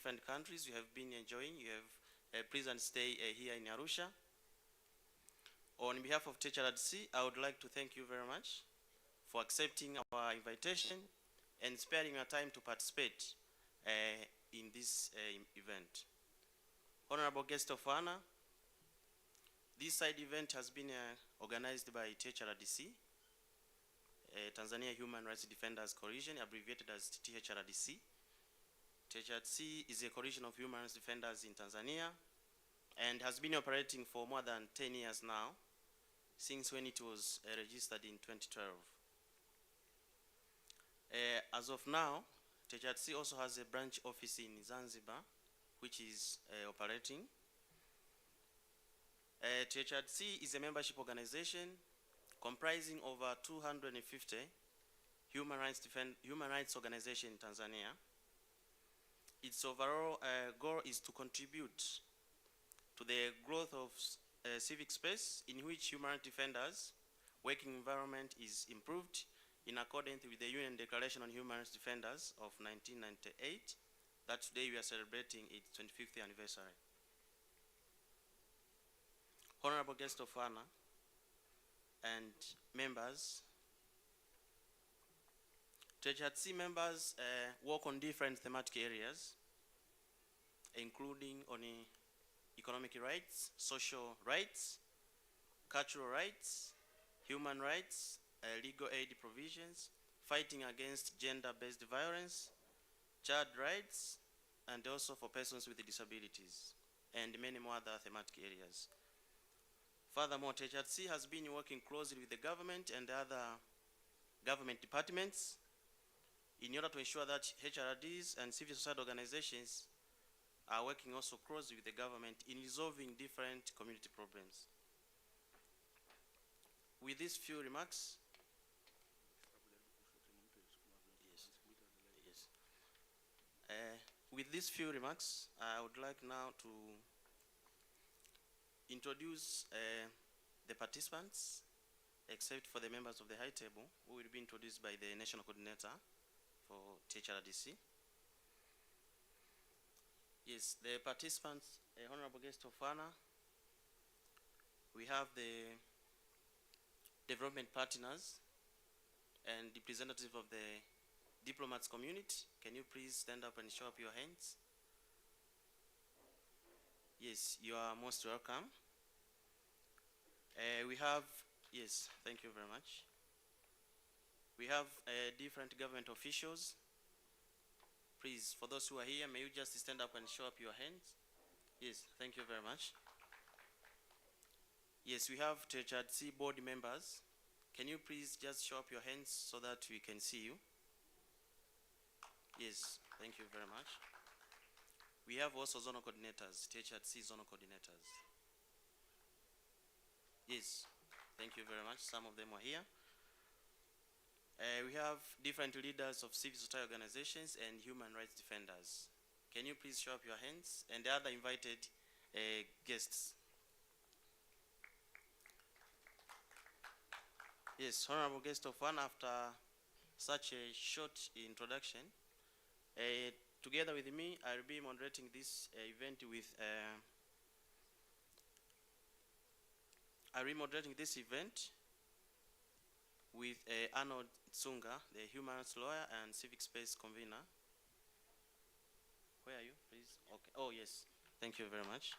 different countries you have been enjoying. You have a pleasant stay here in Arusha. On behalf of HOTEL-ARUSHA, I would like to thank you very much for accepting our invitation and sparing your time to participate in this event. Honorable guest of honor, this side event has been organized by HOTEL-ARUSHA, Tanzania Human Rights Defenders Coalition, abbreviated as THRDC. THRDC is a coalition of human rights defenders in Tanzania and has been operating for more than 10 years now, since when it was registered in 2012. As of now, THRDC also has a branch office in Zanzibar, which is operating. THRDC is a membership organization comprising over 250 human rights organizations in Tanzania. Its overall goal is to contribute to the growth of civic space in which human rights defenders' working environment is improved in accordance with the UN Declaration on Human Rights Defenders of 1998, that today we are celebrating its 25th anniversary. Honorable guest of honor and members, THRDC members work on different thematic areas, including on economic rights, social rights, cultural rights, human rights, legal aid provisions, fighting against gender-based violence, child rights, and also for persons with disabilities, and many more other thematic areas. Furthermore, THRDC has been working closely with the government and other government departments in order to ensure that HRDs and civil society organizations are working also closely with the government in resolving different community problems. With these few remarks, I would like now to introduce the participants, except for the members of the high table, who will be introduced by the national coordinator for THRDC. Yes, the participants, honorable guest of honor, we have the development partners and the representative of the diplomats community. Can you please stand up and show up your hands? Yes, you are most welcome. We have, yes, thank you very much. We have different government officials. Please, for those who are here, may you just stand up and show up your hands? Yes, thank you very much. Yes, we have THRDC board members. Can you please just show up your hands so that we can see you? Yes, thank you very much. We have also zonal coordinators, THRDC zonal coordinators. Yes, thank you very much. Some of them are here. We have different leaders of civil society organizations and human rights defenders. Can you please show up your hands? And the other invited guests. Yes, honorable guest of honor, after such a short introduction, together with me, I'll be moderating this event with Arnold Tsunga, the human rights lawyer and civic space convener. Where are you, please? Okay. Oh, yes. Thank you very much.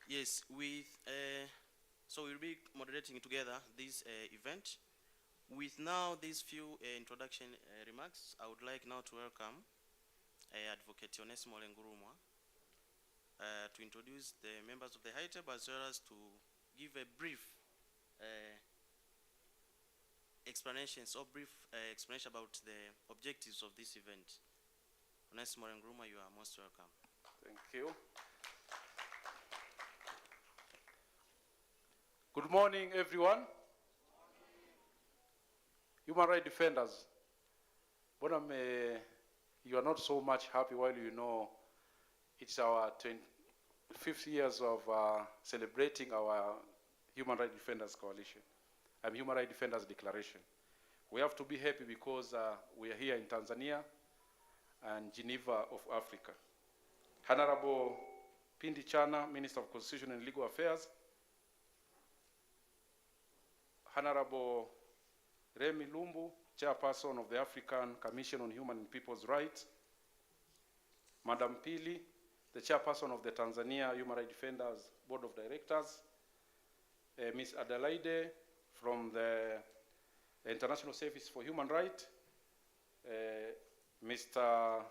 Yes, so we'll be moderating together this event. With now these few introduction remarks, I would like now to welcome Advocate Onesimo Lengurumwa to introduce the members of the high table, as well as to give a brief explanation about the objectives of this event. Onesimo Lengurumwa, you are most welcome. Thank you. Good morning, everyone. Human rights defenders, but you are not so much happy while you know it's our 25th years of celebrating our Human Rights Defenders Coalition and Human Rights Defenders Declaration. We have to be happy because we are here in Tanzania, and Geneva of Africa. Honorable Pindi Chana, Minister of Constitution and Legal Affairs. Honorable Remi Lumbu, Chairperson of the African Commission on Human and People's Rights. Madam Pili, the Chairperson of the Tanzania Human Rights Defenders Board of Directors. Ms. Adelaide from the International Service for Human Rights. Mr.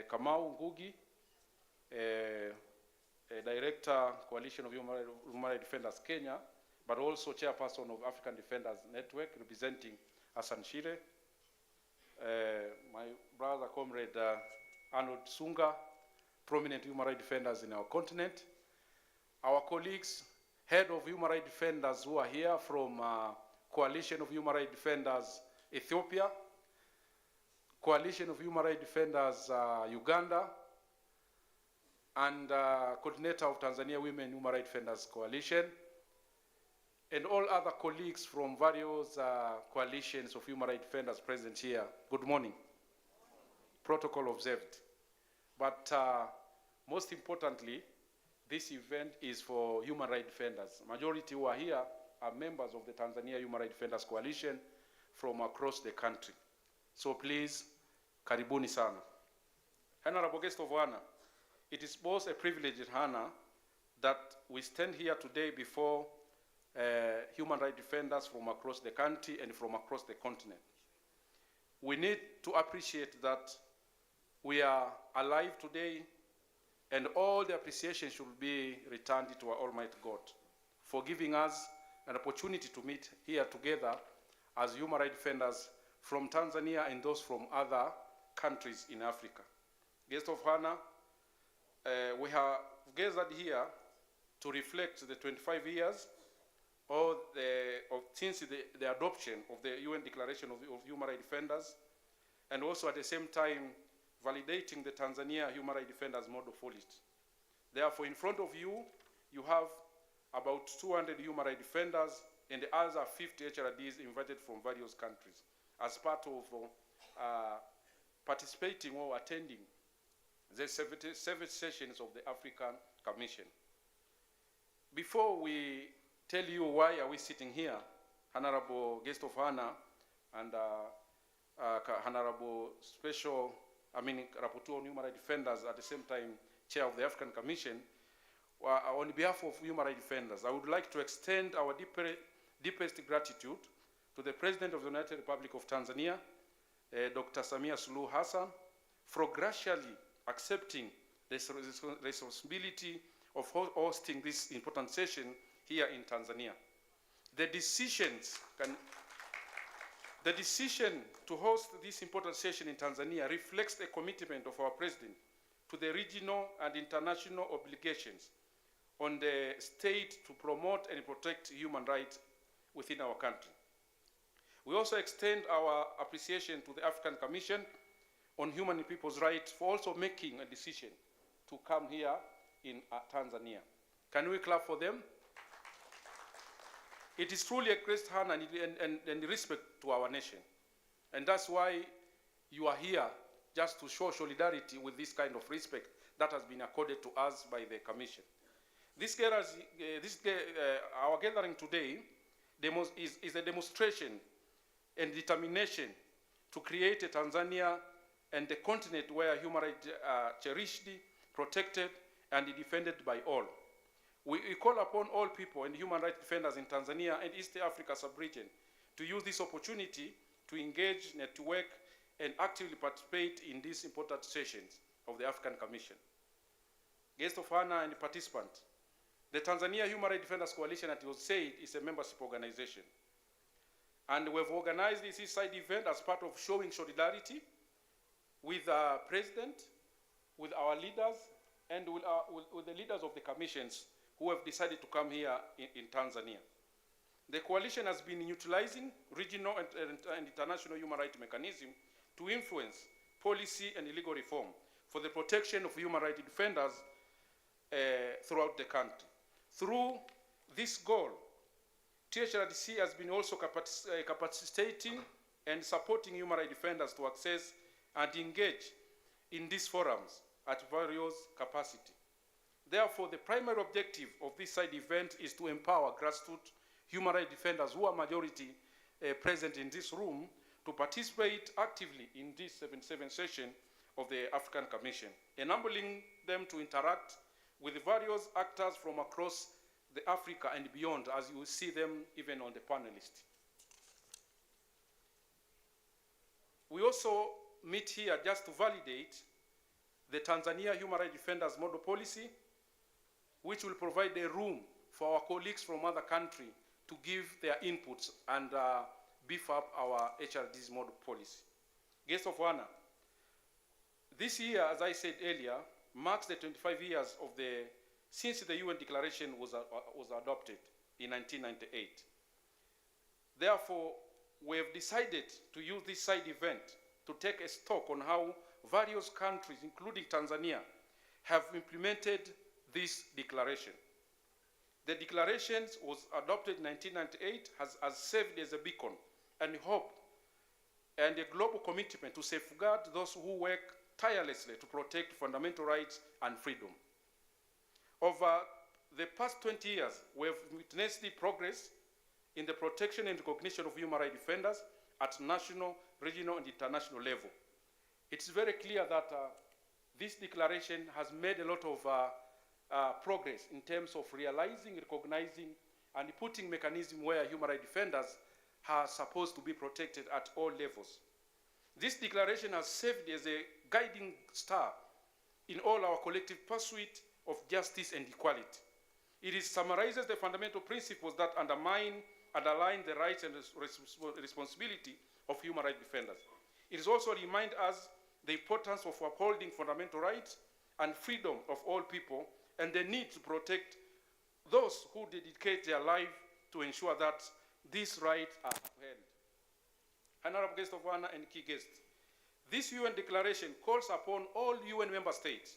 Kamau Ngugi, Director, Coalition of Human Rights Defenders Kenya, but also Chairperson of African Defenders Network, representing Hassan Shire. My brother, Comrade Arnold Sunga, prominent human rights defenders in our continent. Our colleagues, head of human rights defenders who are here from Coalition of Human Rights Defenders Ethiopia, Coalition of Human Rights Defenders Uganda, and coordinator of Tanzania Women Human Rights Defenders Coalition, and all other colleagues from various coalitions of human rights defenders present here. Good morning. Protocol observed. But most importantly, this event is for human rights defenders. Majority who are here are members of the Tanzania Human Rights Defenders Coalition from across the country. So please, karibuni sana. Honorable guest of honor, it is both a privilege and honor that we stand here today before human rights defenders from across the country and from across the continent. We need to appreciate that we are alive today, and all the appreciation should be returned to our Almighty God for giving us an opportunity to meet here together as human rights defenders from Tanzania and those from other countries in Africa. Guest of honor, we have gathered here to reflect the 25 years since the adoption of the UN Declaration of Human Rights Defenders, and also at the same time validating the Tanzania Human Rights Defenders Model Policy. Therefore, in front of you, you have about 200 human rights defenders and the other 50 HRDs invited from various countries as part of participating or attending the 77 sessions of the African Commission. Before we tell you why are we sitting here, Honorable Guest of Honor and Honorable Rapporteur on Human Rights Defenders, at the same time Chair of the African Commission, on behalf of human rights defenders, I would like to extend our deepest gratitude to the President of the United Republic of Tanzania, Dr. Samia Suluhu Hassan, for graciously accepting the responsibility of hosting this important session here in Tanzania. The decision to host this important session in Tanzania reflects the commitment of our President to the regional and international obligations on the state to promote and protect human rights within our country. We also extend our appreciation to the African Commission on Human and People's Rights for also making a decision to come here in Tanzania. Can we clap for them? It is truly a great honor and respect to our nation. And that's why you are here, just to show solidarity with this kind of respect that has been accorded to us by the Commission. Our gathering today is a demonstration and determination to create a Tanzania and a continent where human rights are cherished, protected, and defended by all. We call upon all people and human rights defenders in Tanzania and East Africa sub-region to use this opportunity to engage, network, and actively participate in these important sessions of the African Commission. Guest of honor and participant, the Tanzania Human Rights Defenders Coalition, as it was said, is a membership organization. And we've organized this side event as part of showing solidarity with our President, with our leaders, and with the leaders of the commissions who have decided to come here in Tanzania. The coalition has been utilizing regional and international human rights mechanisms to influence policy and legal reform for the protection of human rights defenders throughout the country. Through this goal, THRDC has been also capacitating and supporting human rights defenders to access and engage in these forums at various capacity. Therefore, the primary objective of this side event is to empower grassroots human rights defenders who are majority present in this room to participate actively in this 77th session of the African Commission, enabling them to interact with various actors from across the Africa and beyond, as you will see them even on the panel list. We also meet here just to validate the Tanzania Human Rights Defenders Model Policy, which will provide a room for our colleagues from other countries to give their inputs and beef up our HRD's model policy. Guest of honor, this year, as I said earlier, marks the 25 years of since the UN Declaration was adopted in 1998. Therefore, we have decided to use this side event to take a stock on how various countries, including Tanzania, have implemented this declaration. The declaration was adopted in 1998, has served as a beacon and hope and a global commitment to safeguard those who work tirelessly to protect fundamental rights and freedom. Over the past 20 years, we have witnessed the progress in the protection and recognition of human rights defenders at national, regional, and international level. It's very clear that this declaration has made a lot of progress in terms of realizing, recognizing, and putting mechanisms where human rights defenders are supposed to be protected at all levels. This declaration has served as a guiding star in all our collective pursuit of justice and equality. It summarizes the fundamental principles that underline the rights and responsibility of human rights defenders. It also reminds us the importance of upholding fundamental rights and freedom of all people, and the need to protect those who dedicate their life to ensure that these rights are upheld. Honorable guest of honor and key guests, this UN declaration calls upon all UN member states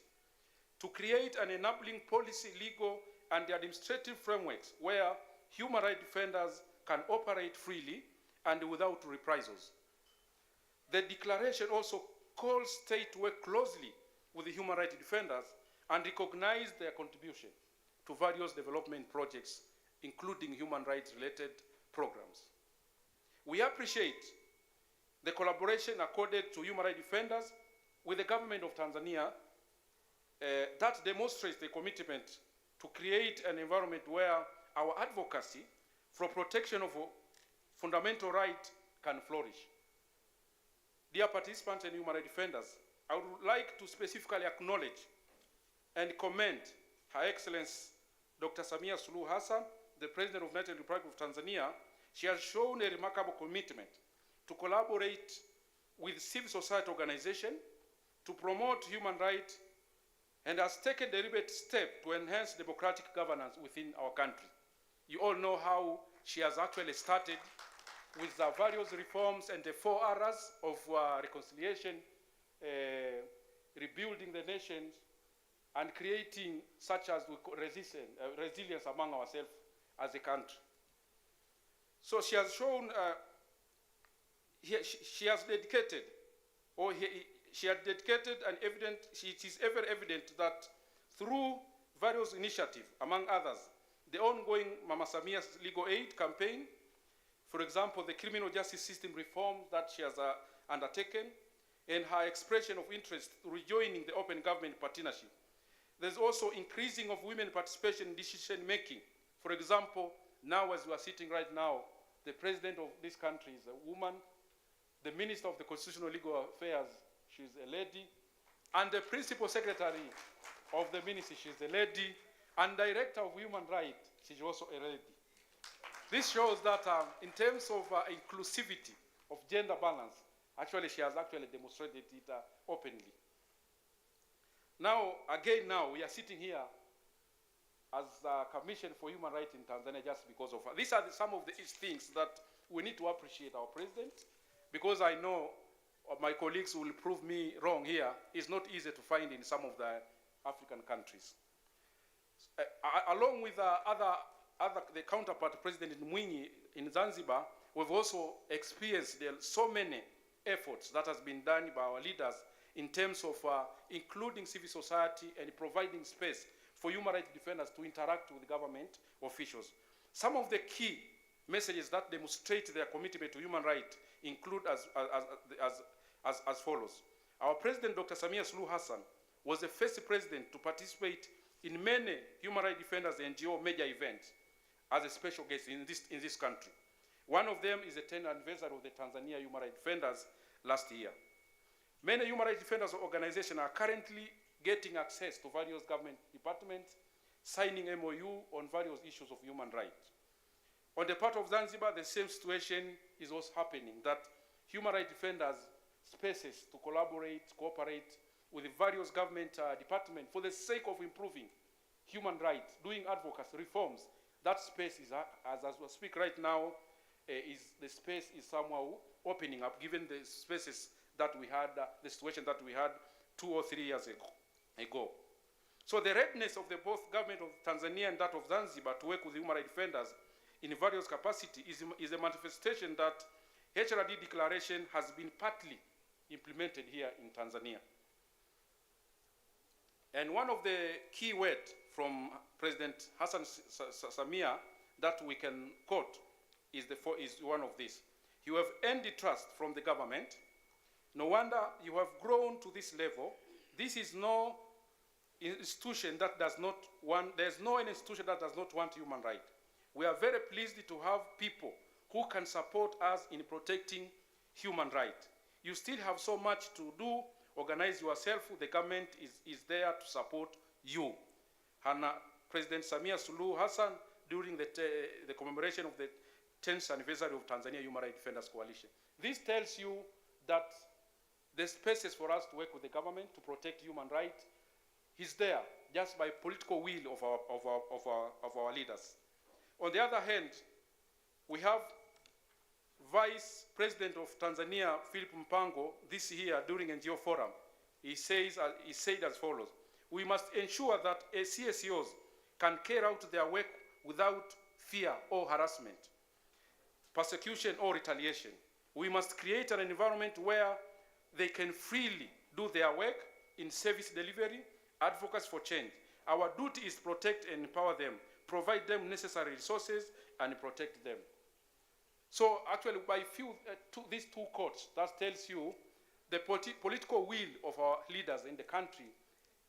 to create an enabling policy, legal, and administrative frameworks where human rights defenders can operate freely and without reprisals. The declaration also calls states to work closely with the human rights defenders and recognize their contribution to various development projects, including human rights-related programs. We appreciate the collaboration accorded to human rights defenders with the government of Tanzania that demonstrates the commitment to create an environment where our advocacy for protection of fundamental rights can flourish. Dear participants and human rights defenders, I would like to specifically acknowledge and commend Her Excellency Dr. Samia Suluhu Hassan, the President of the United Republic of Tanzania. She has shown a remarkable commitment to collaborate with civil society organizations to promote human rights and has taken deliberate steps to enhance democratic governance within our country. You all know how she has actually started with the various reforms and the 4 R's of reconciliation, rebuilding the nations, and creating such as resilience among ourselves as a country. So she has shown, she has dedicated, she had dedicated and evident, it is ever evident that through various initiatives, among others, the ongoing Mama Samia's legal aid campaign, for example, the criminal justice system reform that she has undertaken, and her expression of interest to rejoining the open government partnership. There's also increasing of women participation in decision-making. For example, now as we are sitting right now, the president of this country is a woman, the minister of the Constitutional Legal Affairs, she's a lady, and the principal secretary of the ministry, she's a lady, and director of human rights, she's also a lady. This shows that in terms of inclusivity, of gender balance, actually she has actually demonstrated it openly. Now, again now, we are sitting here as a Commission for Human Rights in Tanzania just because of these are some of the things that we need to appreciate our president, because I know my colleagues will prove me wrong here. It's not easy to find in some of the African countries. Along with the counterpart, President Mwinyi in Zanzibar, we've also experienced so many efforts that has been done by our leaders in terms of including civil society and providing space for human rights defenders to interact with government officials. Some of the key messages that demonstrate their commitment to human rights include as follows. Our President, Dr. Samia Suluhu Hassan, was the first president to participate in many human rights defenders NGO major events as a special guest in this country. One of them is the 10th anniversary of the Tanzania Human Rights Defenders last year. Many human rights defenders organizations are currently getting access to various government departments, signing MOU on various issues of human rights. On the part of Zanzibar, the same situation is also happening, that human rights defenders spaces to collaborate, cooperate with the various government departments for the sake of improving human rights, doing advocacy, reforms. That space is, as we speak right now, the space is somehow opening up, given the spaces that we had, the situation that we had 2 or 3 years ago. So the readiness of the both government of Tanzania and that of Zanzibar to work with human rights defenders in various capacity is a manifestation that HRD declaration has been partly implemented here in Tanzania. And one of the key words from President Hassan Samia that we can quote is one of these. You have earned the trust from the government. No wonder you have grown to this level. This is no institution that does not want, there's no institution that does not want human rights. We are very pleased to have people who can support us in protecting human rights. You still have so much to do. Organize yourself. The government is there to support you. And President Samia Suluhu Hassan, during the commemoration of the 10th anniversary of Tanzania Human Rights Defenders Coalition. This tells you that the spaces for us to work with the government to protect human rights is there just by political will of our leaders. On the other hand, we have Vice President of Tanzania, Philip Mpango, this year during NGO Forum. He said as follows: we must ensure that CSOs can carry out their work without fear or harassment, persecution or retaliation. We must create an environment where they can freely do their work in service delivery, advocacy for change. Our duty is to protect and empower them, provide them necessary resources, and protect them. So actually, by these two quotes, that tells you the political will of our leaders in the country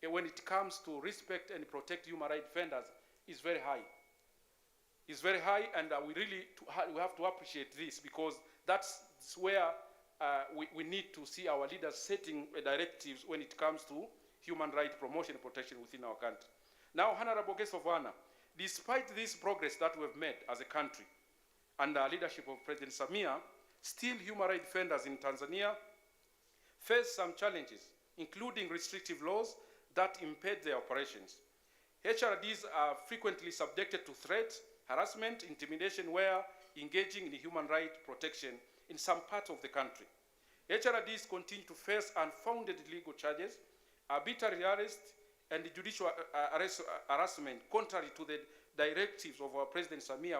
when it comes to respect and protect human rights defenders is very high. It's very high, and we have to appreciate this, because that's where we need to see our leaders setting directives when it comes to human rights promotion and protection within our country. Now, Honorable Guest of Honor, despite this progress that we've made as a country under leadership of President Samia, still human rights defenders in Tanzania face some challenges, including restrictive laws that impede their operations. HRDs are frequently subjected to threats, harassment, intimidation where engaging in human rights protection in some parts of the country. HRDs continue to face unfounded legal charges, arbitrary arrest, and judicial harassment, contrary to the directives of our President Samia,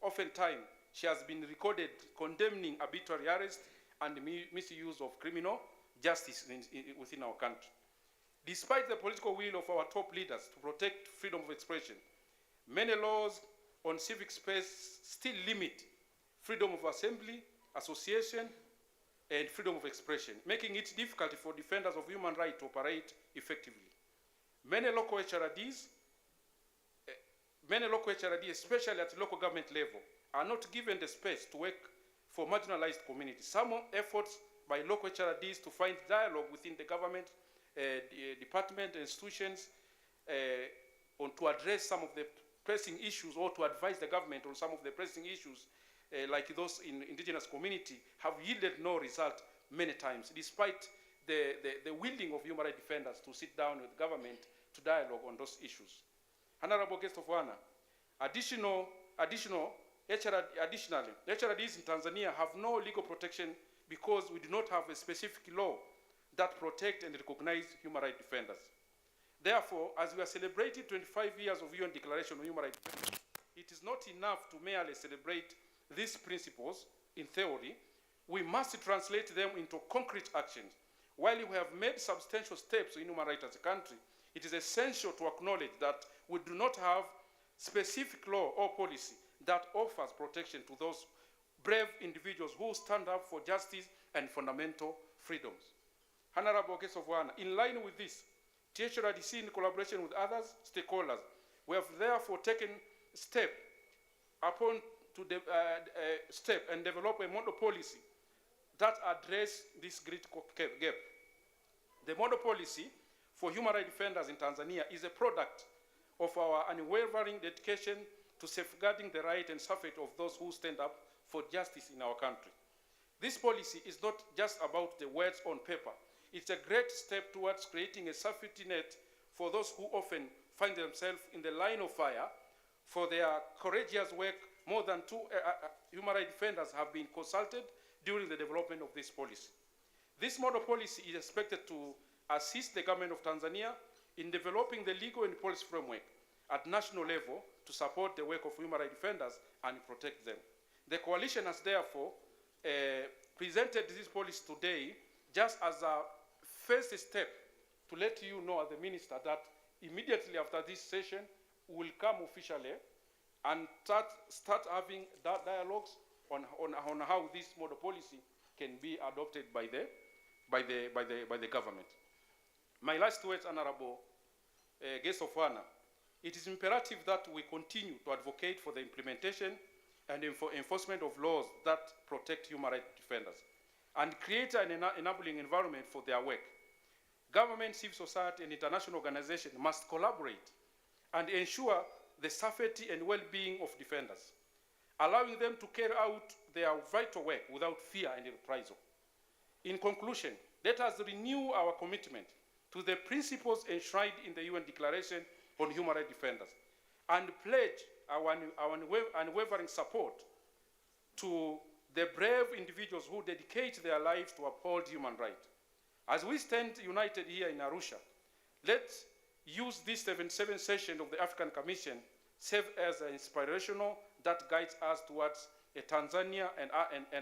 oftentimes she has been recorded condemning arbitrary arrest and misuse of criminal justice within our country. Despite the political will of our top leaders to protect freedom of expression, many laws on civic space still limit freedom of assembly, association, and freedom of expression, making it difficult for defenders of human rights to operate effectively. Many local HRDs, especially at local government level, are not given the space to work for marginalized communities. Some efforts by local HRDs to find dialogue within the government department, institutions, to address some of the pressing issues, or to advise the government on some of the pressing issues, like those in indigenous community, have yielded no result many times, despite the willing of human rights defenders to sit down with government to dialogue on those issues. Honorable Guest of Honor, additionally, HRDs in Tanzania have no legal protection because we do not have a specific law that protect and recognize human rights defenders. Therefore, as we are celebrating 25 years of UN Declaration on Human Rights Defenders, it is not enough to merely celebrate these principles in theory. we must translate them into concrete actions. While we have made substantial steps in human rights as a country, it is essential to acknowledge that we do not have specific law or policy that offers protection to those brave individuals who stand up for justice and fundamental freedoms. Honorable guests of honor, in line with this, THRDC, in collaboration with others stakeholders, we have therefore taken step upon to step and develop a model policy that address this critical gap. The model policy for human rights defenders in Tanzania is a product of our unwavering dedication to safeguarding the right and safety of those who stand up for justice in our country. This policy is not just about the words on paper. It's a great step towards creating a safety net for those who often find themselves in the line of fire. For their courageous work, more than 2 human rights defenders have been consulted during the development of this policy. This model policy is expected to assist the government of Tanzania in developing the legal and policy framework at national level to support the work of human rights defenders and protect them. The coalition has therefore presented this policy today just as a first step to let you know, as the minister, that immediately after this session, we will come officially and start having that dialogues on how this model policy can be adopted by the government. My last words, honorable guests of honor, it is imperative that we continue to advocate for the implementation and enforcement of laws that protect human rights defenders and create an enabling environment for their work. Government, civil society, and international organizations must collaborate and ensure the safety and well-being of defenders, allowing them to carry out their vital work without fear and reprisal. In conclusion, let us renew our commitment to the principles enshrined in the UN Declaration on Human Rights Defenders and pledge our unwavering support to the brave individuals who dedicate their lives to uphold human rights. As we stand united here in Arusha, let's use this 77th session of the African Commission serve as an inspirational that guides us towards a Tanzania and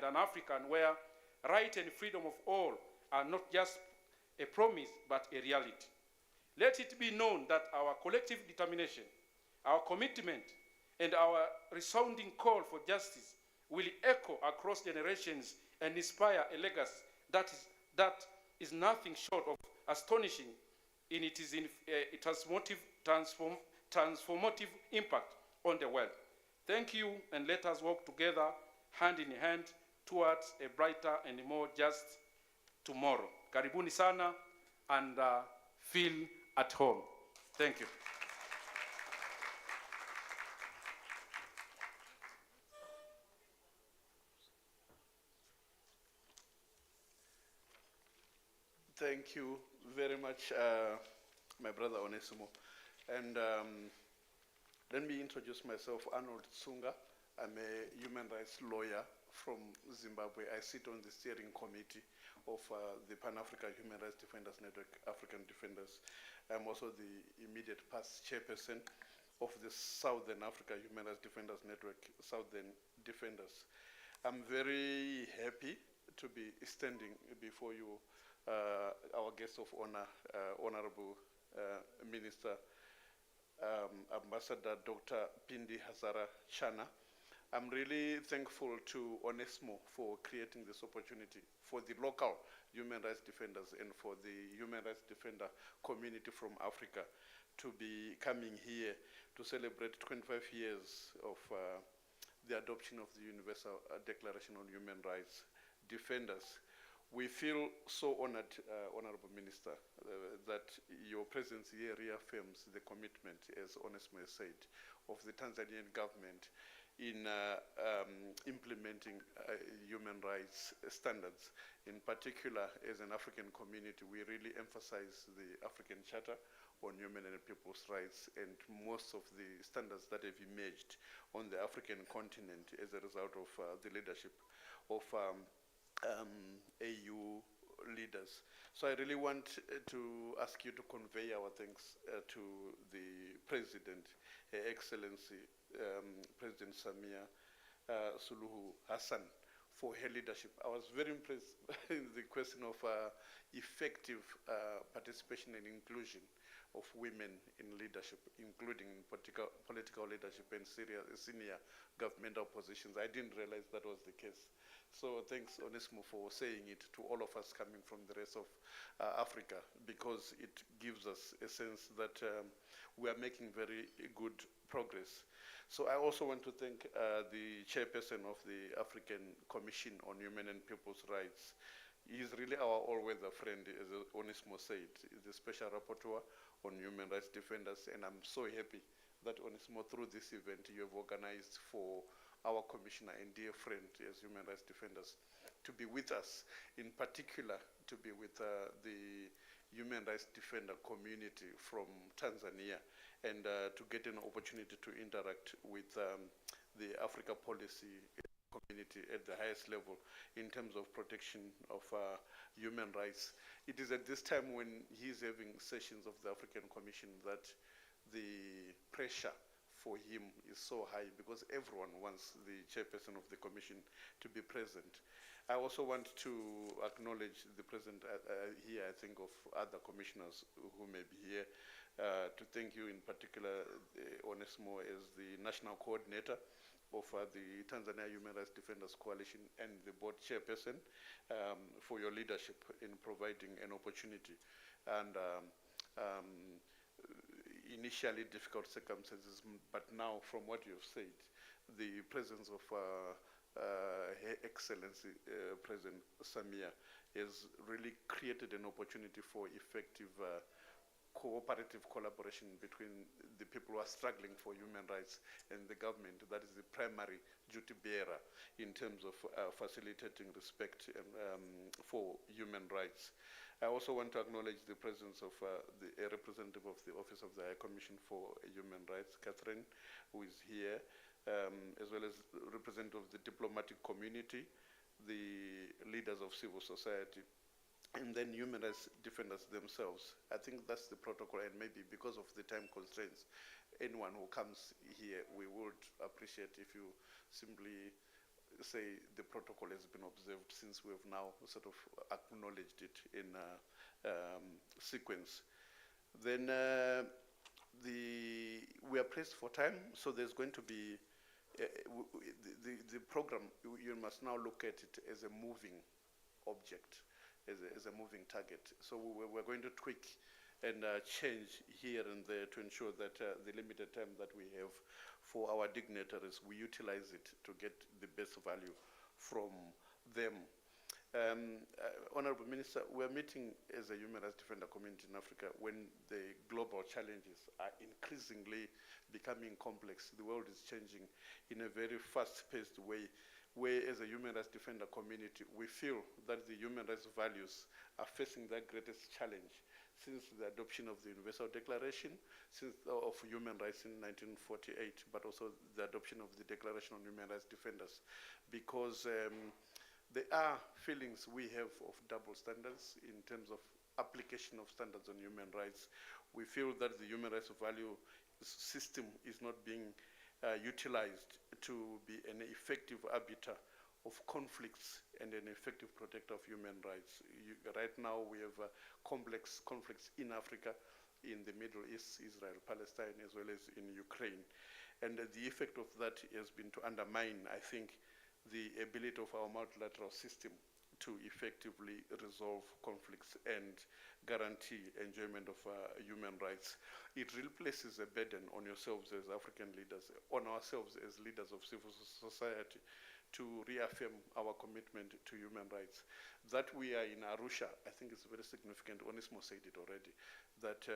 an African where right and freedom of all are not just a promise but a reality. Let it be known that our collective determination, our commitment, and our resounding call for justice will echo across generations and inspire a legacy that is nothing short of astonishing in it has transformative impact on the world. Thank you, and let us work together hand in hand towards a brighter and more just tomorrow. Karibuni sana, and feel at home. Thank you. Thank you very much, my brother Onesimo. And let me introduce myself, Arnold Tsunga. I'm a human rights lawyer from Zimbabwe. I sit on the steering committee of the Pan-African Human Rights Defenders Network, African Defenders. I'm also the immediate past chairperson of the Southern Africa Human Rights Defenders Network, Southern Defenders. I'm very happy to be standing before you, our guest of honor, Honorable Minister, Ambassador Dr. Pindi Hazara Chana. I'm really thankful to Onesmo for creating this opportunity for the local human rights defenders and for the human rights defender community from Africa to be coming here to celebrate 25 years of the adoption of the Universal Declaration on Human Rights Defenders. We feel so honored, Honorable Minister, that your presence here reaffirms the commitment, as Onesmo has said, of the Tanzanian government in implementing human rights standards. In particular, as an African community, we really emphasize the African Charter on Human and People's Rights and most of the standards that have emerged on the African continent as a result of the leadership of AU leaders. So I really want to ask you to convey our thanks to the President, Her Excellency President Samia Suluhu Hassan, for her leadership. I was very impressed in the question of effective participation and inclusion of women in leadership, including political leadership and senior governmental positions. I didn't realize that was the case. So thanks, Onesmo, for saying it to all of us coming from the rest of Africa, because it gives us a sense that we are making very good progress. So I also want to thank the chairperson of the African Commission on Human and People's Rights. He's really our all-weather friend, as Onesmo said. He's a special rapporteur on human rights defenders, and I'm so happy that Onesmo, through this event, you have organized for our commissioner and dear friend as human rights defenders to be with us, in particular to be with the human rights defender community from Tanzania, and to get an opportunity to interact with the Africa policy community at the highest level in terms of protection of human rights. It is at this time when he's having sessions of the African Commission that the pressure for him is so high, because everyone wants the chairperson of the commission to be present. I also want to acknowledge the present here, I think, of other commissioners who may be here, to thank you in particular, Onesmo, as the national coordinator of the Tanzania Human Rights Defenders Coalition and the board chairperson, for your leadership in providing an opportunity. And initially difficult circumstances, but now from what you've said, the presence of Her Excellency President Samia has really created an opportunity for effective cooperative collaboration between the people who are struggling for human rights and the government. That is the primary duty bearer in terms of facilitating respect for human rights. I also want to acknowledge the presence of a representative of the Office of the High Commission for Human Rights, Catherine, who is here, as well as representative of the diplomatic community, the leaders of civil society, and then human rights defenders themselves. I think that's the protocol, and maybe because of the time constraints, anyone who comes here, we would appreciate if you simply say the protocol has been observed, since we have now sort of acknowledged it in sequence. Then we are pressed for time, so there's going to be the program. You must now look at it as a moving object, as a moving target. So we're going to tweak and change here and there to ensure that the limited time that we have for our dignitaries, we utilize it to get the best value from them. Honorable Minister, we're meeting as a human rights defender community in Africa when the global challenges are increasingly becoming complex. The world is changing in a very fast-paced way, where as a human rights defender community, we feel that the human rights values are facing their greatest challenge since the adoption of the Universal Declaration of Human Rights in 1948, but also the adoption of the Declaration on Human Rights Defenders, because there are feelings we have of double standards in terms of application of standards on human rights. We feel that the human rights value system is not being utilized to be an effective arbiter of conflicts and an effective protector of human rights. Right now we have complex conflicts in Africa, in the Middle East, Israel, Palestine, as well as in Ukraine. And the effect of that has been to undermine, I think, the ability of our multilateral system to effectively resolve conflicts and guarantee enjoyment of human rights. It really places a burden on yourselves as African leaders, on ourselves as leaders of civil society, to reaffirm our commitment to human rights. That we are in Arusha, I think is very significant. Onesmo said it already, that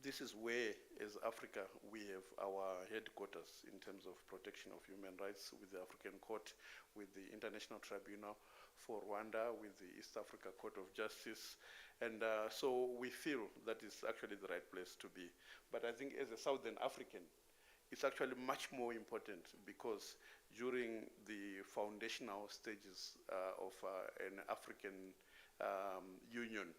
this is where, as Africa, we have our headquarters in terms of protection of human rights, with the African Court, with the International Tribunal for Rwanda, with the East Africa Court of Justice. And so we feel that is actually the right place to be. But I think as a Southern African, it's actually much more important, because during the foundational stages of an African union,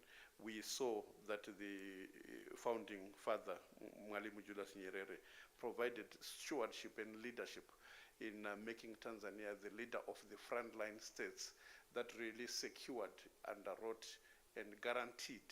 we saw that the founding father, Mwalimu Julius Nyerere, provided stewardship and leadership in making Tanzania the leader of the frontline states that really secured, underwrote, and guaranteed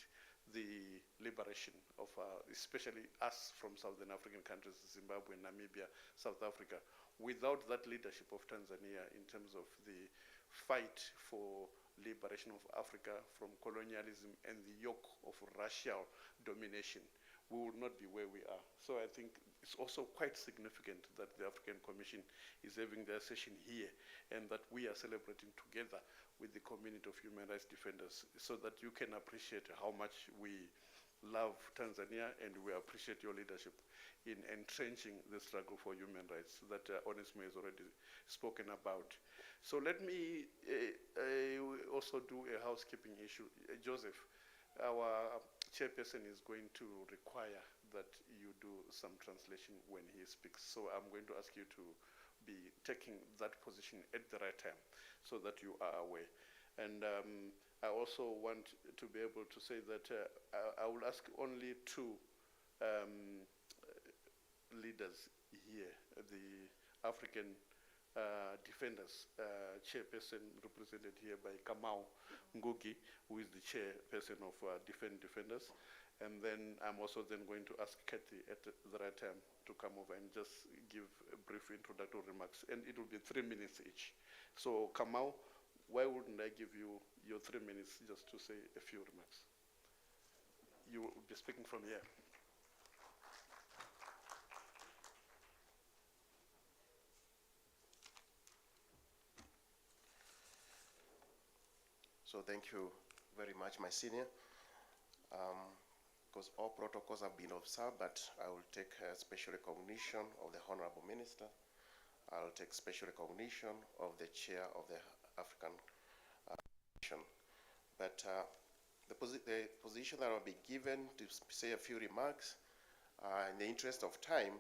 the liberation of especially us from Southern African countries, Zimbabwe, Namibia, South Africa. Without that leadership of Tanzania in terms of the fight for liberation of Africa from colonialism and the yoke of racial domination, we would not be where we are. So I think it's also quite significant that the African Commission is having their session here and that we are celebrating together with the community of human rights defenders so that you can appreciate how much we love Tanzania and we appreciate your leadership in entrenching the struggle for human rights that Onesmo has already spoken about. So let me also do a housekeeping issue. Joseph, our chairperson is going to require that you do some translation when he speaks. So I'm going to ask you to be taking that position at the right time so that you are aware. And I also want to be able to say that I will ask only two leaders here, the African defenders, chairperson represented here by Kamau Ngugi, who is the chairperson of Defenders. And then I'm also then going to ask Kathy at the right time to come over and just give a brief introductory remarks. And it will be 3 minutes each. So Kamau, why wouldn't I give you your 3 minutes just to say a few remarks? You will be speaking from here. So thank you very much, my senior. Because all protocols have been observed, but I will take special recognition of the Honorable Minister. I'll take special recognition of the Chair of the African Commission. But the position that I'll be given to say a few remarks, in the interest of time,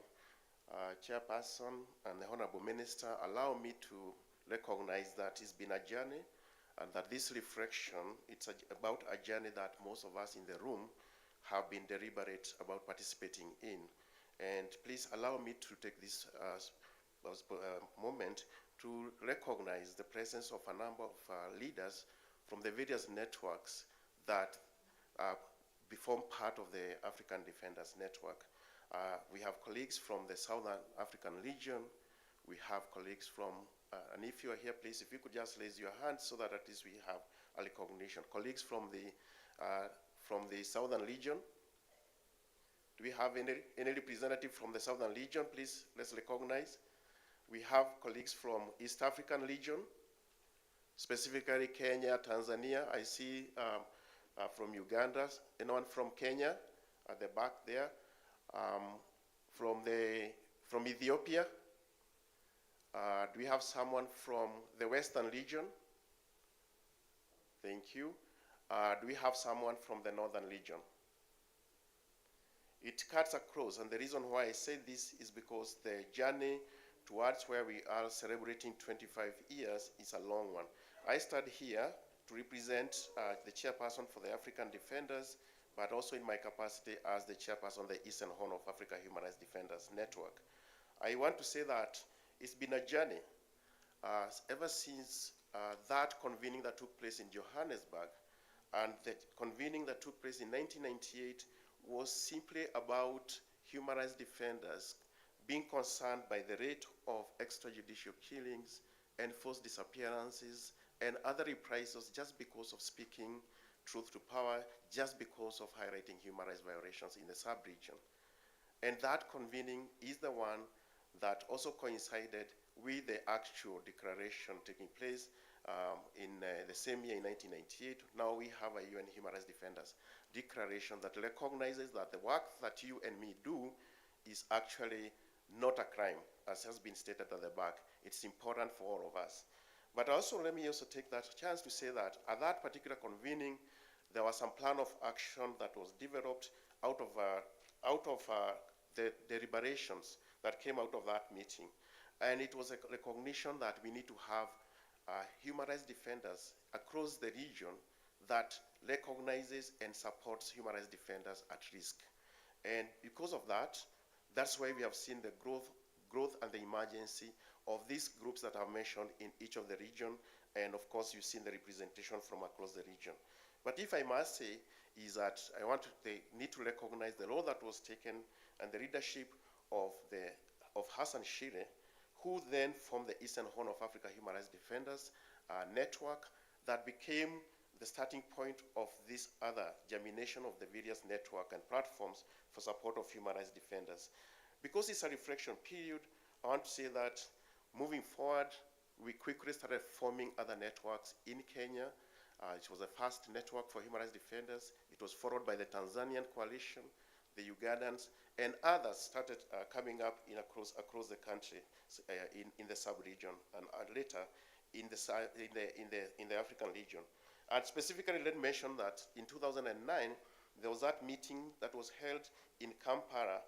Chairperson and the Honorable Minister allow me to recognize that it's been a journey and that this reflection, it's about a journey that most of us in the room have been deliberate about participating in. And please allow me to take this moment to recognize the presence of a number of leaders from the various networks that form part of the African Defenders Network. We have colleagues from the Southern African region. We have colleagues from, and if you are here, please, if you could just raise your hand so that at least we have a recognition. Colleagues from the Southern region. Do we have any representative from the Southern region? Please, let's recognize. We have colleagues from East African region, specifically Kenya, Tanzania. I see from Uganda, anyone from Kenya at the back there. From Ethiopia, do we have someone from the Western region? Thank you. Do we have someone from the Northern region? It cuts across, and the reason why I say this is because the journey towards where we are celebrating 25 years is a long one. I stand here to represent the chairperson for the African Defenders, but also in my capacity as the chairperson of the Eastern Horn of Africa Human Rights Defenders Network. I want to say that it's been a journey ever since that convening that took place in Johannesburg, and the convening that took place in 1998 was simply about human rights defenders being concerned by the rate of extrajudicial killings and forced disappearances and other reprisals just because of speaking truth to power, just because of highlighting human rights violations in the sub-region. And that convening is the one that also coincided with the actual declaration taking place in the same year in 1998. Now we have a UN Human Rights Defenders Declaration that recognizes that the work that you and me do is actually not a crime, as has been stated at the back. It's important for all of us. But also, let me also take that chance to say that at that particular convening, there was some plan of action that was developed out of the deliberations that came out of that meeting. And it was a recognition that we need to have human rights defenders across the region that recognizes and supports human rights defenders at risk. And because of that, that's why we have seen the growth growth and the emergency of these groups that are mentioned in each of the region, and of course you've seen the representation from across the region. But if I must say, is that they need to recognize the role that was taken and the leadership of Hassan Shire, who then formed the Eastern Horn of Africa Human Rights Defenders network that became the starting point of this other germination of the various network and platforms for support of human rights defenders. Because it's a reflection period, I want to say that moving forward, we quickly started forming other networks in Kenya. It was the first network for human rights defenders. It was followed by the Tanzanian coalition, the Ugandans, and others started coming up across the country in the sub-region, and later in the African region. And specifically, let me mention that in 2009, there was that meeting that was held in Kampala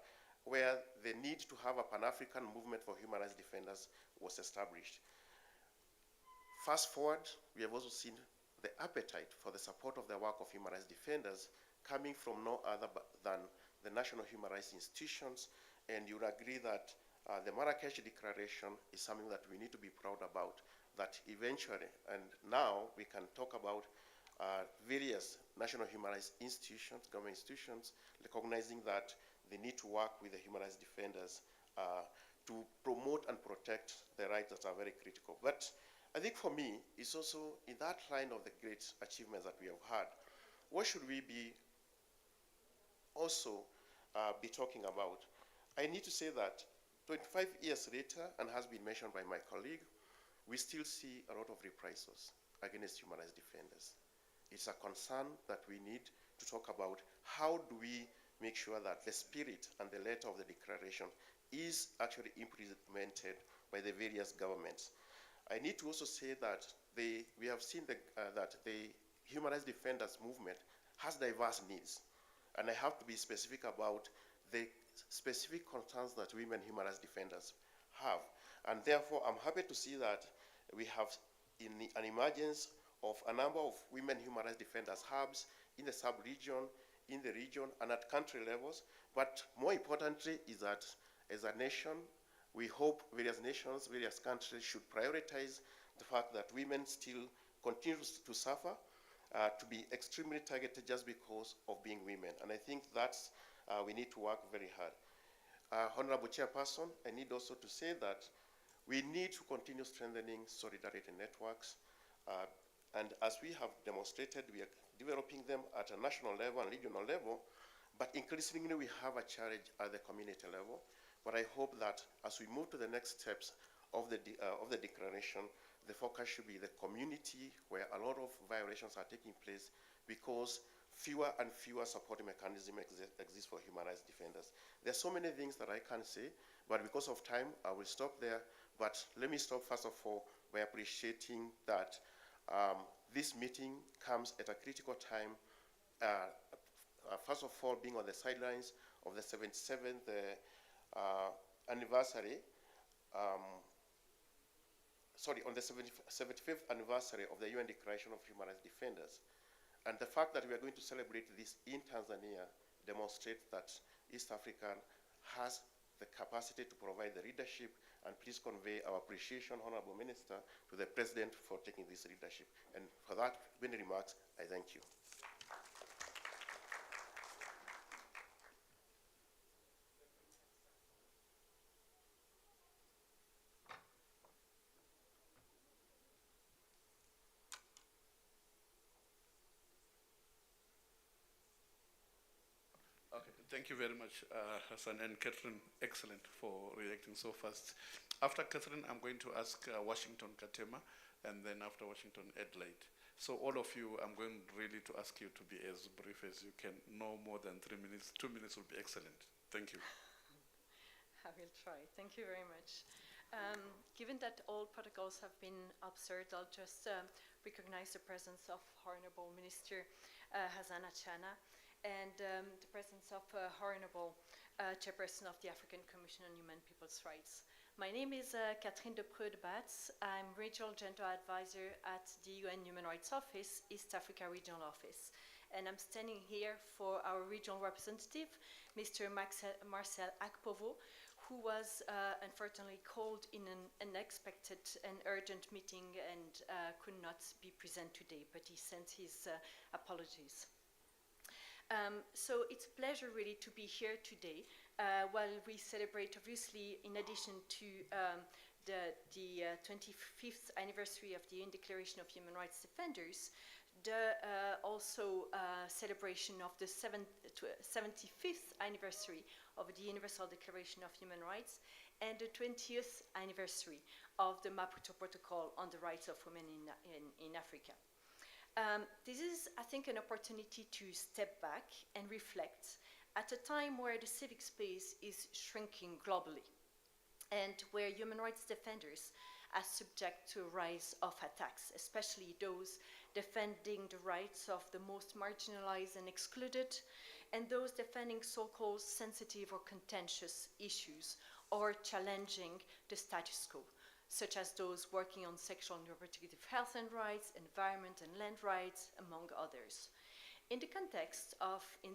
where the need to have a Pan-African movement for human rights defenders was established. Fast forward, we have also seen the appetite for the support of the work of human rights defenders coming from no other than the national human rights institutions, and you'll agree that the Marrakesh Declaration is something that we need to be proud about, that eventually, and now we can talk about various national human rights institutions, government institutions, recognizing that they need to work with the human rights defenders to promote and protect the rights that are very critical. But I think for me, it's also in that line of the great achievements that we have had, what should we be also be talking about? I need to say that 25 years later, and has been mentioned by my colleague, we still see a lot of reprisals against human rights defenders. It's a concern that we need to talk about. How do we make sure that the spirit and the letter of the declaration is actually implemented by the various governments? I need to also say that we have seen that the human rights defenders movement has diverse needs. And I have to be specific about the specific concerns that women human rights defenders have. And therefore, I'm happy to see that we have an emergence of a number of women human rights defenders hubs in the sub-region, in the region, and at country levels. But more importantly is that as a nation, we hope various nations, various countries should prioritize the fact that women still continue to suffer, to be extremely targeted just because of being women. And I think that's, we need to work very hard. Honorable Chairperson, I need also to say that we need to continue strengthening solidarity networks. And as we have demonstrated, we are developing them at a national level and regional level, but increasingly we have a challenge at the community level. But I hope that as we move to the next steps of the declaration, the focus should be the community where a lot of violations are taking place, because fewer and fewer supporting mechanisms exist for human rights defenders. There are so many things that I can't say, but because of time, I will stop there. But let me stop first of all by appreciating that this meeting comes at a critical time. First of all, being on the sidelines of the 77th anniversary, on the 75th anniversary of the UN Declaration of Human Rights Defenders. And the fact that we are going to celebrate this in Tanzania demonstrates that East Africa has the capacity to provide the leadership, and please convey our appreciation, Honorable Minister, to the President for taking this leadership. And for that many remarks, I thank you. Thank you very much, Hassan and Catherine. Excellent for reacting so fast. After Catherine, I'm going to ask Washington Katema, and then after Washington, Adelaide. So all of you, I'm going really to ask you to be as brief as you can. No more than 3 minutes. 2 minutes will be excellent. Thank you. I will try. Thank you very much. Given that all protocols have been observed, I'll just recognize the presence of Honorable Minister Hassan Achana, and the presence of Honorable Chairperson of the African Commission on Human People's Rights. My name is Catherine Depreux-de-Batz. I'm Regional Gender Advisor at the UN Human Rights Office, East Africa Regional Office. And I'm standing here for our regional representative, Mr. Marcel Akpovo, who was unfortunately called in an unexpected and urgent meeting and could not be present today, but he sent his apologies. So it's a pleasure really to be here today while we celebrate, obviously, in addition to the 25th anniversary of the UN Declaration of Human Rights Defenders, the also celebration of the 75th anniversary of the Universal Declaration of Human Rights and the 20th anniversary of the Maputo Protocol on the Rights of Women in Africa. This is, I think, an opportunity to step back and reflect at a time where the civic space is shrinking globally and where human rights defenders are subject to a rise of attacks, especially those defending the rights of the most marginalized and excluded, and those defending so-called sensitive or contentious issues or challenging the status quo, such as those working on sexual and reproductive health and rights, environment and land rights, among others. In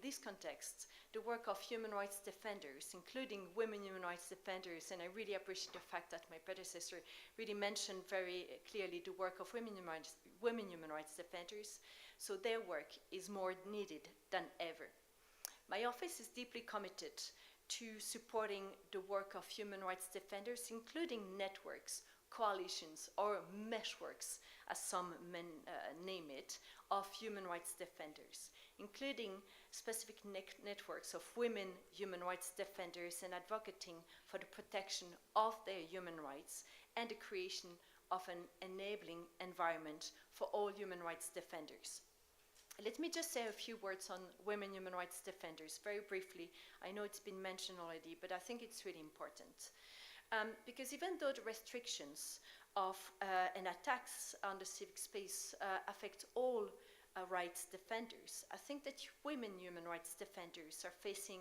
this context, the work of human rights defenders, including women human rights defenders, and I really appreciate the fact that my predecessor really mentioned very clearly the work of women human rights defenders, so their work is more needed than ever. My office is deeply committed to supporting the work of human rights defenders, including networks, coalitions, or meshworks, as some men name it, of human rights defenders, including specific networks of women human rights defenders and advocating for the protection of their human rights and the creation of an enabling environment for all human rights defenders. Let me just say a few words on women human rights defenders, very briefly. I know it's been mentioned already, but I think it's really important. Because even though the restrictions of and attacks on the civic space affect all rights defenders, I think that women human rights defenders are facing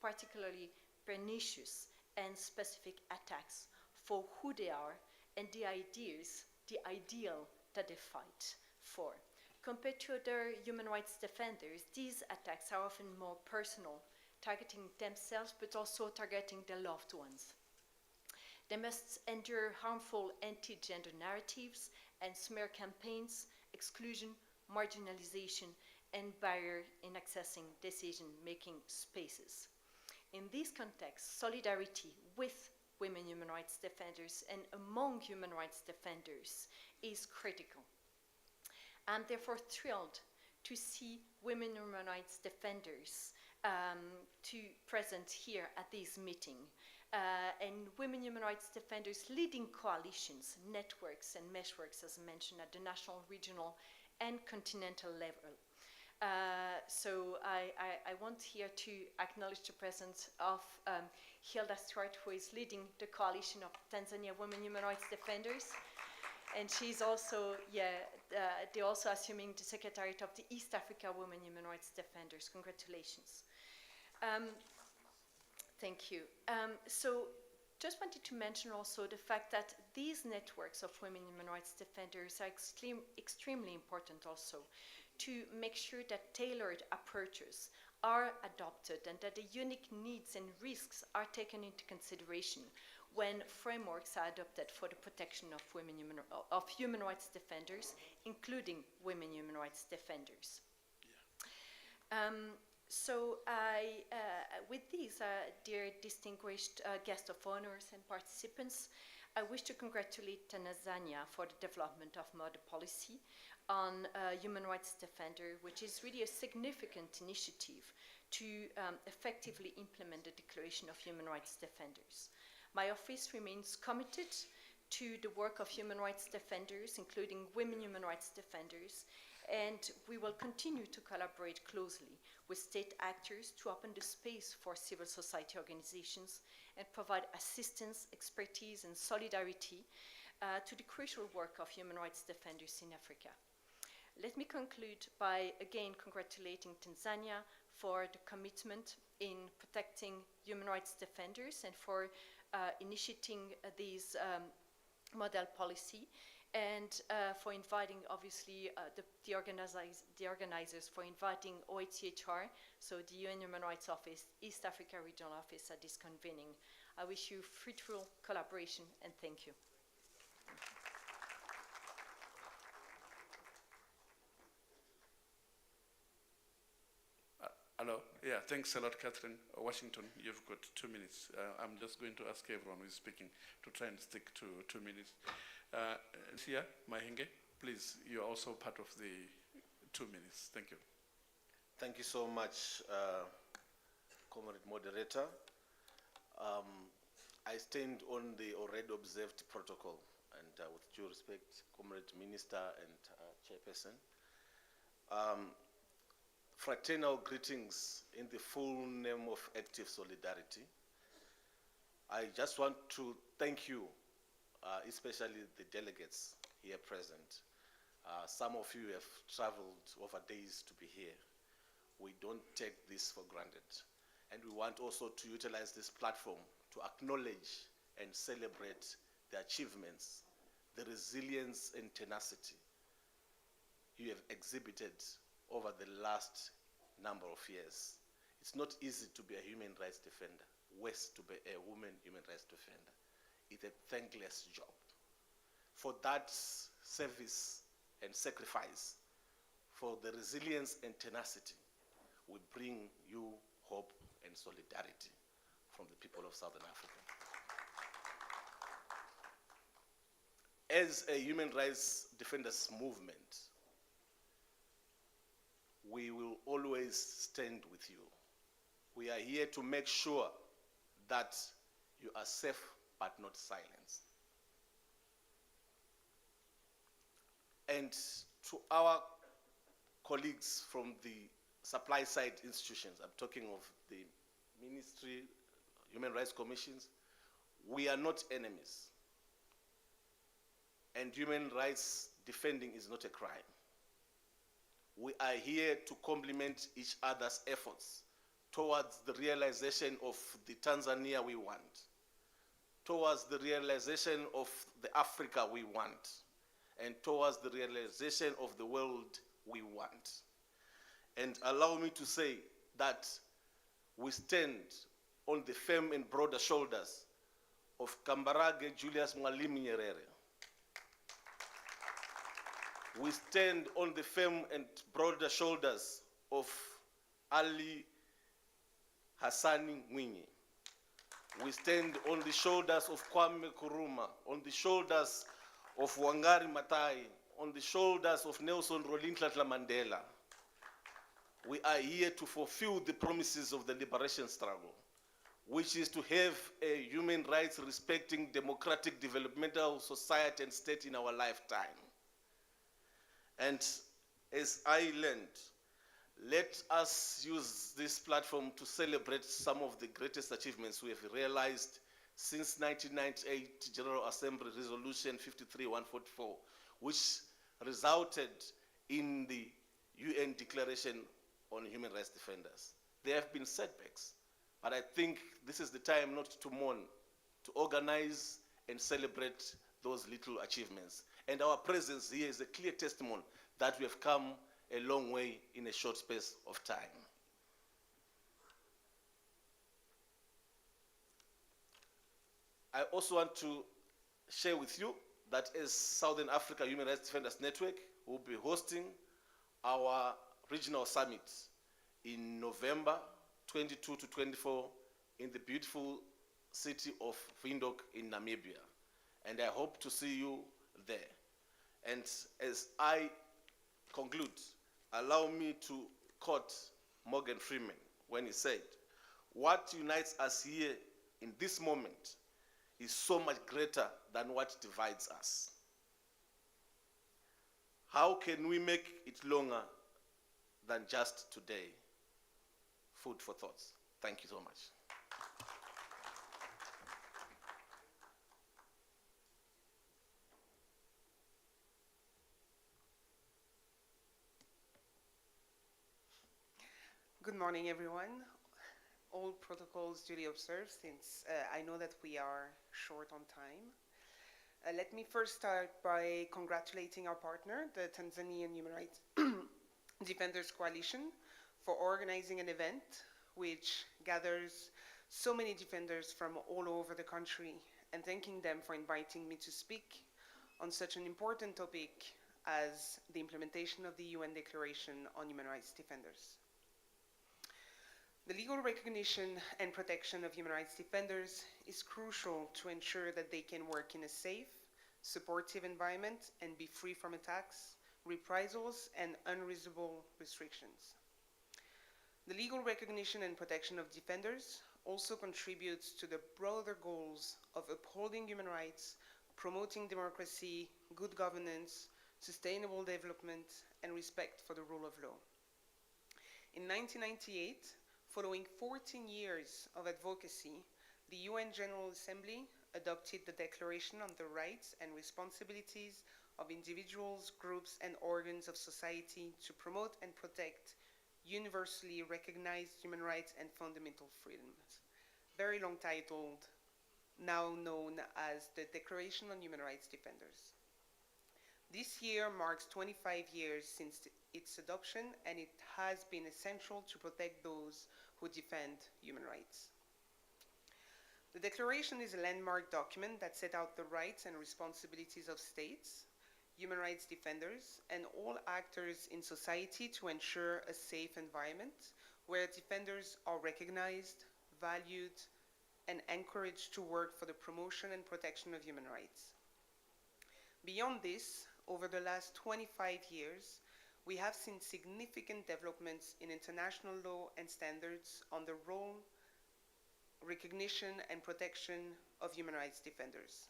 particularly pernicious and specific attacks for who they are and the ideal that they fight for. Compared to other human rights defenders, these attacks are often more personal, targeting themselves but also targeting their loved ones. They must endure harmful anti-gender narratives and smear campaigns, exclusion, marginalization, and barrier in accessing decision-making spaces. In this context, solidarity with women human rights defenders and among human rights defenders is critical. I'm therefore thrilled to see women human rights defenders present here at this meeting. And women human rights defenders leading coalitions, networks, and meshworks, as mentioned, at the national, regional, and continental level. So I want here to acknowledge the presence of Hilda Stewart, who is leading the coalition of Tanzania Women Human Rights Defenders. And she's also, they're also assuming the Secretariat of the East Africa Women Human Rights Defenders. Congratulations. Thank you. So just wanted to mention also the fact that these networks of women human rights defenders are extremely important also to make sure that tailored approaches are adopted and that the unique needs and risks are taken into consideration when frameworks are adopted for the protection of human rights defenders, including women human rights defenders. Yeah. So with these, dear distinguished guests of honors and participants, I wish to congratulate Tanzania for the development of model policy on human rights defender, which is really a significant initiative to effectively implement the Declaration of Human Rights Defenders. My office remains committed to the work of human rights defenders, including women human rights defenders, and we will continue to collaborate closely with state actors to open the space for civil society organizations and provide assistance, expertise, and solidarity to the crucial work of human rights defenders in Africa. Let me conclude by again congratulating Tanzania for the commitment in protecting human rights defenders and for initiating this model policy. and for inviting, obviously, the organizers for inviting OHCHR, so the UN Human Rights Office, East Africa Regional Office, at this convening. I wish you fruitful collaboration, and thank you. Hello. Yeah, thanks a lot, Catherine. Washington, you've got 2 minutes. I'm just going to ask everyone who is speaking to try and stick to 2 minutes. Sia Mahenge, please, you're also part of the 2 minutes. Thank you. Thank you so much, Comrade Moderator. I stand on the already observed protocol, and with due respect, Comrade Minister and Chairperson. Fraternal greetings in the full name of active solidarity. I just want to thank you, especially the delegates here present. Some of you have traveled over days to be here. We don't take this for granted. And we want also to utilize this platform to acknowledge and celebrate the achievements, the resilience and tenacity you have exhibited over the last number of years. It's not easy to be a human rights defender, worse to be a woman human rights defender. It's a thankless job. For that service and sacrifice, for the resilience and tenacity, we bring you hope and solidarity from the people of Southern Africa. As a human rights defenders movement, we will always stand with you. We are here to make sure that you are safe but not silenced. And to our colleagues from the supply side institutions, I'm talking of the Ministry, Human Rights Commissions, we are not enemies. And human rights defending is not a crime. We are here to complement each other's efforts towards the realization of the Tanzania we want, towards the realization of the Africa we want, and towards the realization of the world we want. And allow me to say that we stand on the firm and broader shoulders of Kambarage Julius Mwalimu Nyerere. We stand on the firm and broader shoulders of Ali Hassani Mwinyi. We stand on the shoulders of Kwame Nkrumah, on the shoulders of Wangari Maathai, on the shoulders of Nelson Rolihlahla Mandela. We are here to fulfill the promises of the liberation struggle, which is to have a human rights respecting democratic developmental society and state in our lifetime. And as I learned, let us use this platform to celebrate some of the greatest achievements we have realized since 1998 General Assembly Resolution 53-144, which resulted in the UN Declaration on Human Rights Defenders. There have been setbacks, but I think this is the time not to mourn, to organize and celebrate those little achievements. And our presence here is a clear testimony that we have come a long way in a short space of time. I also want to share with you that as Southern Africa Human Rights Defenders Network, we'll be hosting our regional summit in November 22 to 24 in the beautiful city of Windhoek in Namibia. And I hope to see you there. And as I conclude, allow me to quote Morgan Freeman when he said, "What unites us here in this moment is so much greater than what divides us. How can we make it longer than just today?" Food for thoughts. Thank you so much. Good morning, everyone. All protocols duly observed, since I know that we are short on time. Let me first start by congratulating our partner, the Tanzanian Human Rights Defenders Coalition, for organizing an event which gathers so many defenders from all over the country, and thanking them for inviting me to speak on such an important topic as the implementation of the UN Declaration on Human Rights Defenders. The legal recognition and protection of human rights defenders is crucial to ensure that they can work in a safe, supportive environment and be free from attacks, reprisals, and unreasonable restrictions. The legal recognition and protection of defenders also contributes to the broader goals of upholding human rights, promoting democracy, good governance, sustainable development, and respect for the rule of law. In 1998, following 14 years of advocacy, the UN General Assembly adopted the Declaration on the Rights and Responsibilities of Individuals, Groups, and Organs of Society to promote and protect universally recognized human rights and fundamental freedoms. Very long titled, now known as the Declaration on Human Rights Defenders. This year marks 25 years since its adoption, and it has been essential to protect those who defend human rights. The Declaration is a landmark document that set out the rights and responsibilities of states, human rights defenders, and all actors in society to ensure a safe environment where defenders are recognized, valued, and encouraged to work for the promotion and protection of human rights. Beyond this, over the last 25 years, we have seen significant developments in international law and standards on the role, recognition, and protection of human rights defenders.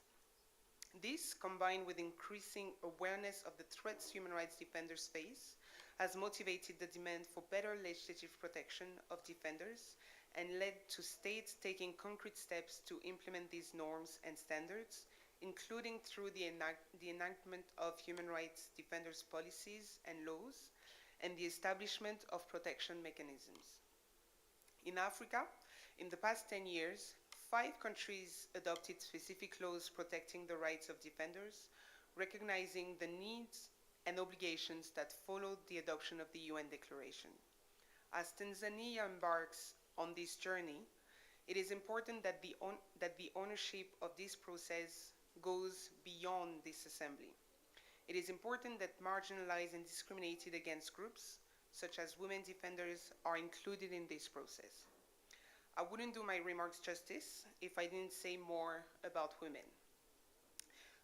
This, combined with increasing awareness of the threats human rights defenders face, has motivated the demand for better legislative protection of defenders and led to states taking concrete steps to implement these norms and standards, including through the enactment of human rights defenders' policies and laws, and the establishment of protection mechanisms. In Africa, in the past 10 years, 5 countries adopted specific laws protecting the rights of defenders, recognizing the needs and obligations that followed the adoption of the UN Declaration. As Tanzania embarks on this journey, it is important that the ownership of this process goes beyond this assembly. It is important that marginalized and discriminated against groups, such as women defenders, are included in this process. I wouldn't do my remarks justice if I didn't say more about women.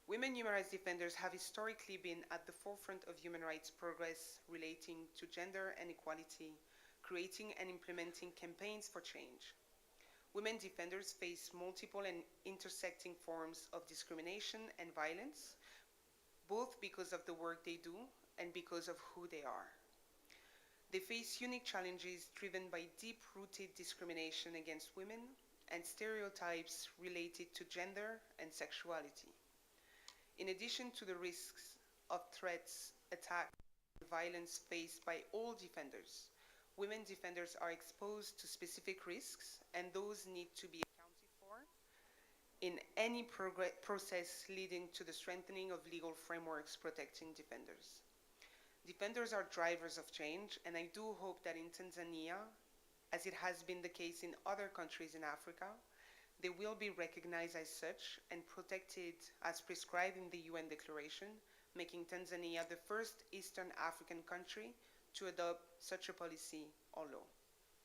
Women human rights defenders have historically been at the forefront of human rights progress relating to gender and equality, creating and implementing campaigns for change. Women defenders face multiple and intersecting forms of discrimination and violence, both because of the work they do and because of who they are. They face unique challenges driven by deep-rooted discrimination against women and stereotypes related to gender and sexuality. In addition to the risks of threats, attacks, and violence faced by all defenders, women defenders are exposed to specific risks, and those need to be accounted for in any process leading to the strengthening of legal frameworks protecting defenders. Defenders are drivers of change, and I do hope that in Tanzania, as it has been the case in other countries in Africa, they will be recognized as such and protected as prescribed in the UN Declaration, making Tanzania the first Eastern African country to adopt such a policy or law.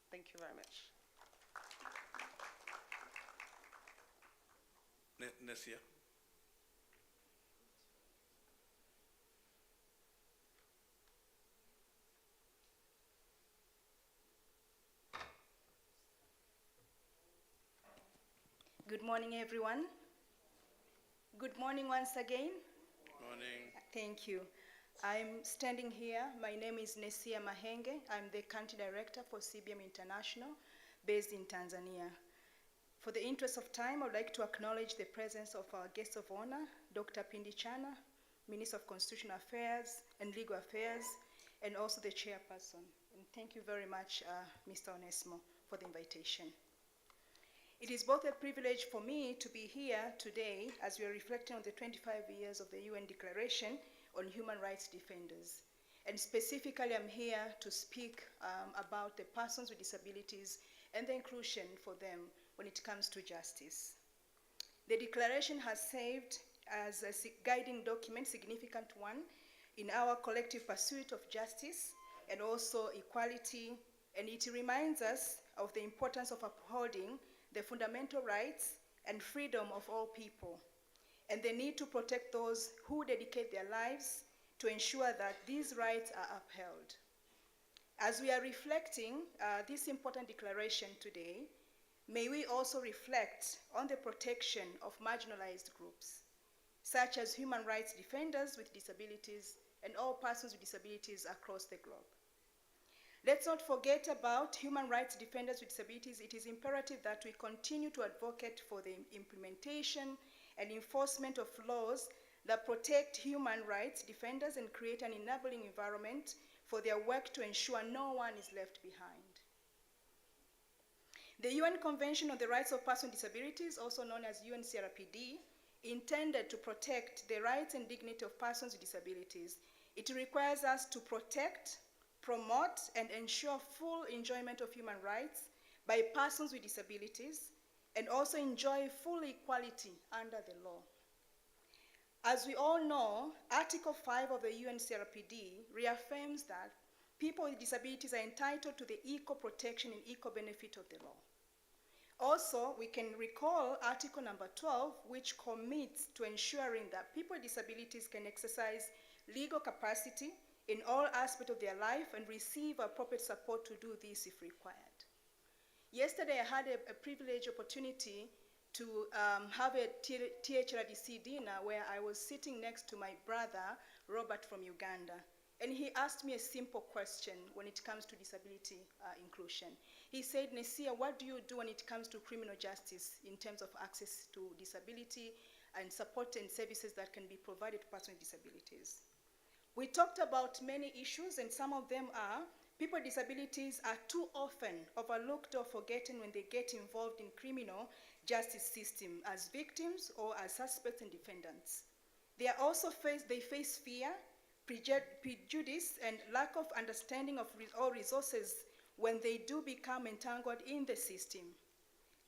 Thank you very much. Nesia. Good morning, everyone. Good morning once again. Morning. Thank you. I'm standing here. My name is Nesia Mahenge. I'm the Country Director for CBM International, based in Tanzania. For the interest of time, I would like to acknowledge the presence of our guest of honor, Dr. Pindi Chana, Minister of Constitutional Affairs and Legal Affairs, and also the chairperson. And thank you very much, Mr. Onesmo, for the invitation. It is both a privilege for me to be here today as we are reflecting on the 25 years of the UN Declaration on Human Rights Defenders. And specifically, I'm here to speak about the persons with disabilities and the inclusion for them when it comes to justice. The declaration has served as a guiding document, significant one, in our collective pursuit of justice and also equality, and it reminds us of the importance of upholding the fundamental rights and freedom of all people, and the need to protect those who dedicate their lives to ensure that these rights are upheld. As we are reflecting this important declaration today, may we also reflect on the protection of marginalized groups, such as human rights defenders with disabilities and all persons with disabilities across the globe. Let's not forget about human rights defenders with disabilities. It is imperative that we continue to advocate for the implementation and enforcement of laws that protect human rights defenders and create an enabling environment for their work to ensure no one is left behind. The UN Convention on the Rights of Persons with Disabilities, also known as UNCRPD, intended to protect the rights and dignity of persons with disabilities. It requires us to protect, promote, and ensure full enjoyment of human rights by persons with disabilities, and also enjoy full equality under the law. As we all know, Article 5 of the UNCRPD reaffirms that people with disabilities are entitled to the equal protection and equal benefit of the law. Also, we can recall Article number 12, which commits to ensuring that people with disabilities can exercise legal capacity in all aspects of their life and receive appropriate support to do this if required. Yesterday, I had a privileged opportunity to have a THRDC dinner where I was sitting next to my brother, Robert from Uganda. And he asked me a simple question when it comes to disability inclusion. He said, Nesia, what do you do when it comes to criminal justice in terms of access to disability and support and services that can be provided to persons with disabilities? We talked about many issues, and some of them are people with disabilities are too often overlooked or forgotten when they get involved in criminal justice system as victims or as suspects and defendants. They are also face fear, prejudice, and lack of understanding of all resources when they do become entangled in the system.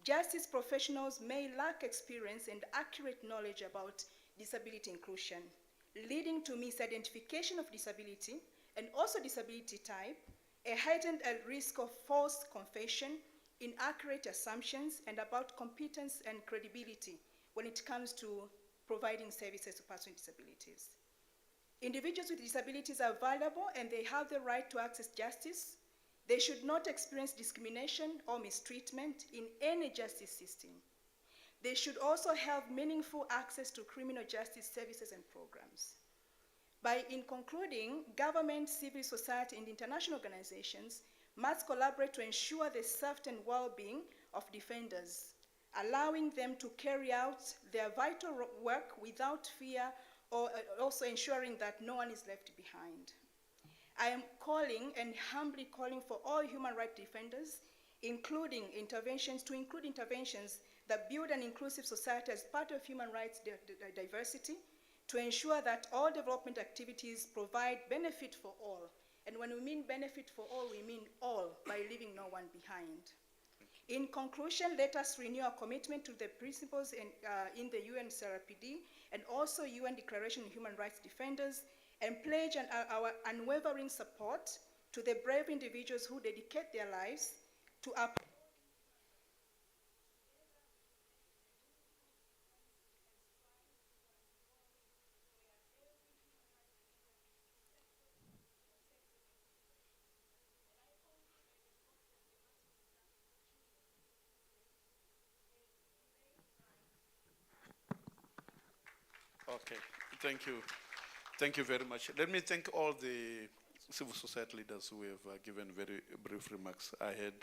Justice professionals may lack experience and accurate knowledge about disability inclusion, leading to misidentification of disability and also disability type, a heightened risk of false confession, inaccurate assumptions, and about competence and credibility when it comes to providing services to persons with disabilities. Individuals with disabilities are valuable and they have the right to access justice. They should not experience discrimination or mistreatment in any justice system. They should also have meaningful access to criminal justice services and programs. In concluding, government, civil society, and international organizations must collaborate to ensure the safety and well-being of defenders, allowing them to carry out their vital work without fear, or also ensuring that no one is left behind. I am calling and humbly calling for all human rights defenders, including interventions that build an inclusive society as part of human rights diversity, to ensure that all development activities provide benefit for all. And when we mean benefit for all, we mean all, by leaving no one behind. In conclusion, let us renew our commitment to the principles in the UN CRPD and also UN Declaration on Human Rights Defenders, and pledge our unwavering support to the brave individuals who dedicate their lives to uphold. Okay, thank you. Thank you very much. Let me thank all the civil society leaders who have given very brief remarks ahead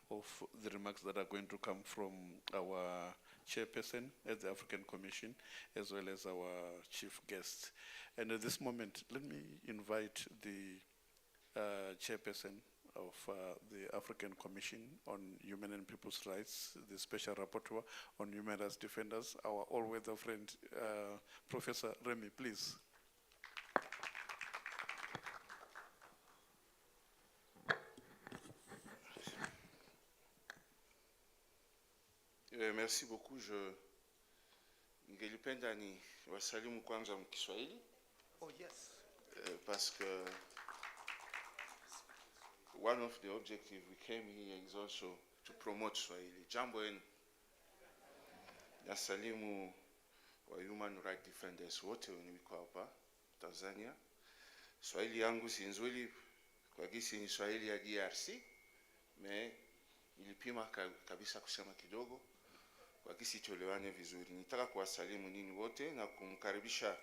of the remarks that are going to come from our chairperson at the African Commission, as well as our chief guest. And at this moment, let me invite the chairperson of the African Commission on Human and People's Rights, the Special Rapporteur on Human Rights Defenders, our all-weather friend, Professor Remy, please. Merci beaucoup. Ningelipenda ni wasalimu kwanza mkiswahili. Oh, yes. Parce que one of the objectives we came here is also to promote Swahili. Jambo en nasalimu wa human rights defenders wote wenye wiko hapa Tanzania. Swahili yangu si nzuri kwa gisi ni Swahili ya DRC, nilipima kabisa kusema kidogo kwa gisi tuelewane vizuri. Nitaka kuwasalimu nini wote na kumkaribisha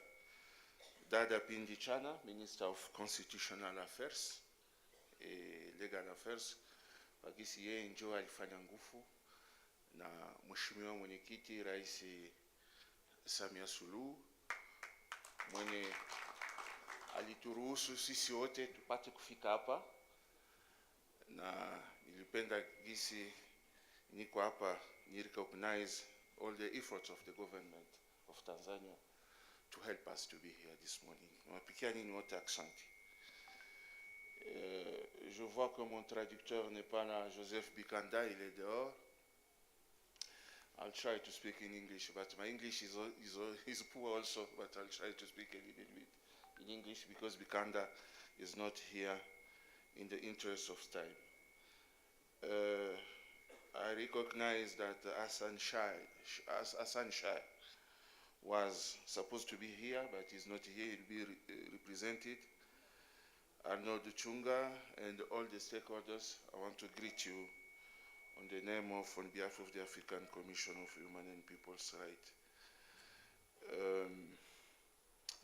Dada Pindi Chana, Minister of Constitutional Affairs and Legal Affairs, kwa gisi yeye njoo alifanya nguvu na mheshimiwa mwenyekiti Rais Samia Suluhu mwenye alituruhusu sisi wote tupate kufika hapa, na nilipenda gisi niko hapa ni recognize all the efforts of the government of Tanzania to help us to be here this morning. Nawapikia nini wote asante. Je vois que mon traducteur n'est pas là, Joseph Bikanda, il est dehors. I'll try to speak in English, but my English is poor also, but I'll try to speak a little bit in English because Bikanda is not here in the interest of time. I recognize that Hassan Shai was supposed to be here, but he's not here. He'll be represented. Arnold Chunga and all the stakeholders, I want to greet you on behalf of the African Commission of Human and People's Rights.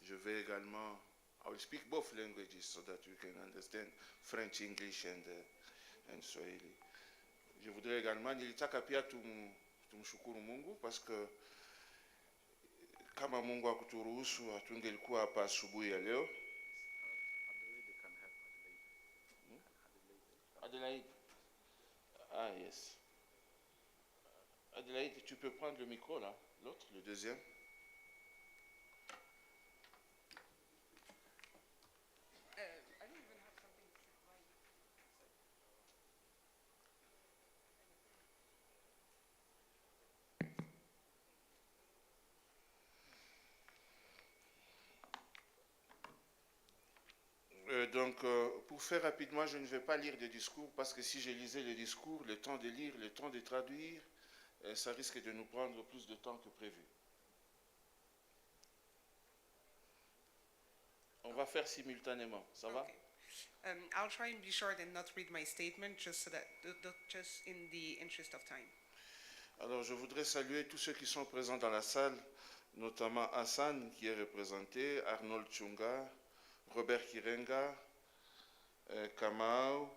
Je vais également, I will speak both languages so that you can understand French, English, and Swahili. Je voudrais également, nilitaka pia tumshukuru Mungu parce que kama Mungu hakuturuhusu hatungelikuwa hapa asubuhi ya leo. Adelaide. Ah, yes. Adelaide, tu peux prendre le micro là, l'autre, le deuxième. Donc, pour faire rapidement, je ne vais pas lire des discours parce que si je lisais les discours, le temps de lire, le temps de traduire, ça risque de nous prendre plus de temps que prévu. On va faire simultanément, ça va? I'll try and be short and not read my statement, just in the interest of time. Alors, je voudrais saluer tous ceux qui sont présents dans la salle, notamment Hassan qui est représenté, Arnold Chunga, Robert Kirenga, Kamau,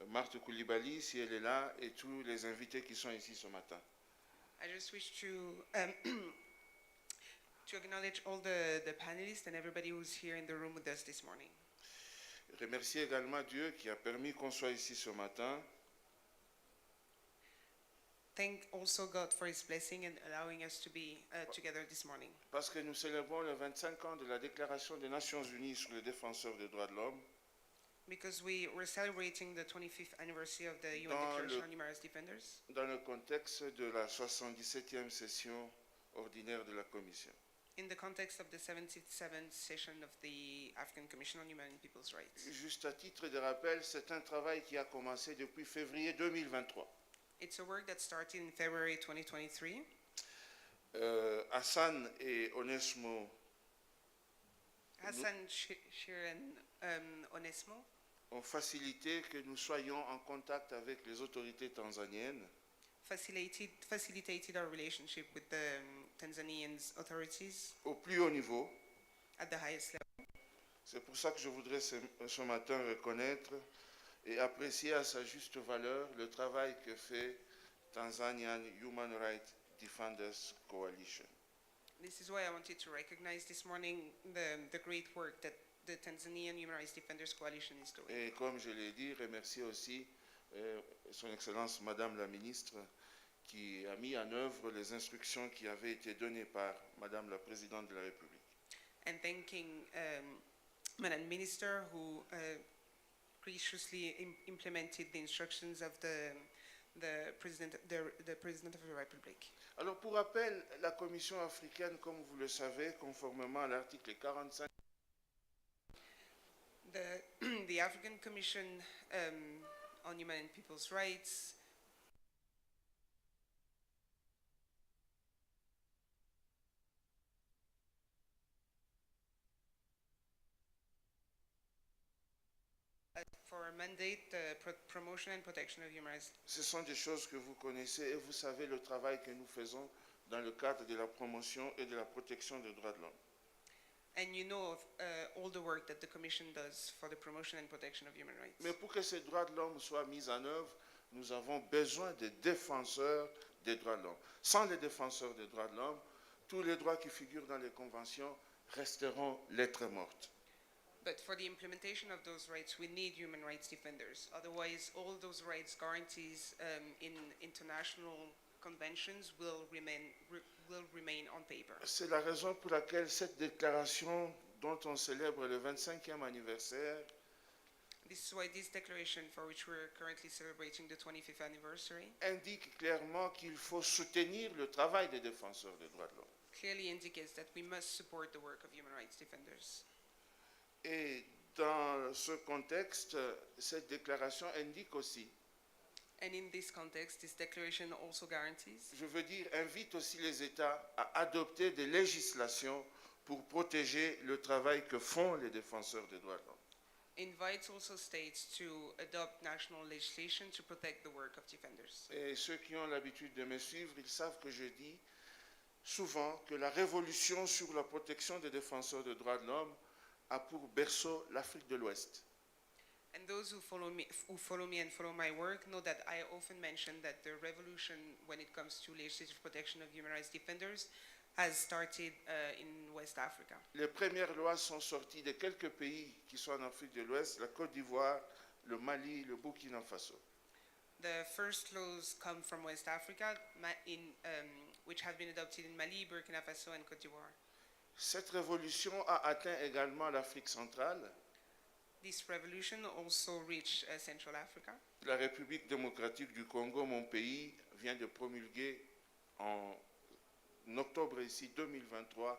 Marthe Koulibaly, si elle est là, et tous les invités qui sont ici ce matin. I just wish to to acknowledge all the panelists and everybody who's here in the room with us this morning. Remercier également Dieu qui a permis qu'on soit ici ce matin. Thank also God for His blessing and allowing us to be together this morning. Parce que nous célébrons les 25 ans de la Déclaration des Nations Unies sur les défenseurs des droits de l'homme. Because we're celebrating the 25th anniversary of the UN Declaration on Human Rights Defenders. Dans le contexte de la 77e session ordinaire de la Commission. In the context of the 77th session of the African Commission on Human and People's Rights. Juste à titre de rappel, c'est un travail qui a commencé depuis février 2023. It's a work that started in February 2023. Hassan et Onesmo Shiren Onesmo ont facilité que nous soyons en contact avec les autorités tanzaniennes. Facilitated our relationship with the Tanzanian authorities. Au plus haut niveau. At the highest level. C'est pour ça que je voudrais ce matin reconnaître et apprécier à sa juste valeur le travail que fait Tanzanian Human Rights Defenders Coalition. This is why I wanted to recognize this morning the great work that the Tanzanian Human Rights Defenders Coalition is doing. Et comme je l'ai dit, remercier aussi Son Excellence Madame la Ministre qui a mis en œuvre les instructions qui avaient été données par Madame la Présidente de la République. And thanking Madam Minister who graciously implemented the instructions of the President of the Republic. Alors pour rappel, la Commission africaine, comme vous le savez, conformément à l'article 45, The African Commission on Human and People's Rights for a mandate the promotion and protection of human rights. ce sont des choses que vous connaissez et vous savez le travail que nous faisons dans le cadre de la promotion et de la protection des droits de l'homme. And you know of all the work that the Commission does for the promotion and protection of human rights. Mais pour que ces droits de l'homme soient mis en œuvre, nous avons besoin de défenseurs des droits de l'homme. Sans les défenseurs des droits de l'homme, tous les droits qui figurent dans les conventions resteront lettres mortes. But for the implementation of those rights, we need human rights defenders. Otherwise, all those rights guarantees in international conventions will remain on paper. C'est la raison pour laquelle cette déclaration dont on célèbre le 25e anniversaire This is why this declaration, for which we're currently celebrating the 25th anniversary, indique clairement qu'il faut soutenir le travail des défenseurs des droits de l'homme. clearly indicates that we must support the work of human rights defenders. Et dans ce contexte, cette déclaration indique aussi, And in this context, this declaration also guarantees, je veux dire, invite aussi les États à adopter des législations pour protéger le travail que font les défenseurs des droits de l'homme. invites also states to adopt national legislation to protect the work of defenders. Et ceux qui ont l'habitude de me suivre, ils savent que je dis souvent que la révolution sur la protection des défenseurs des droits de l'homme a pour berceau l'Afrique de l'Ouest. And those who follow me and follow my work know that I often mention that the revolution when it comes to legislative protection of human rights defenders has started in West Africa. Les premières lois sont sorties de quelques pays qui sont en Afrique de l'Ouest, la Côte d'Ivoire, le Mali, le Burkina Faso. The first laws come from West Africa, which have been adopted in Mali, Burkina Faso, and Côte d'Ivoire. Cette révolution a atteint également l'Afrique centrale. This revolution also reached Central Africa. La République démocratique du Congo, mon pays, vient de promulguer en octobre ici 2023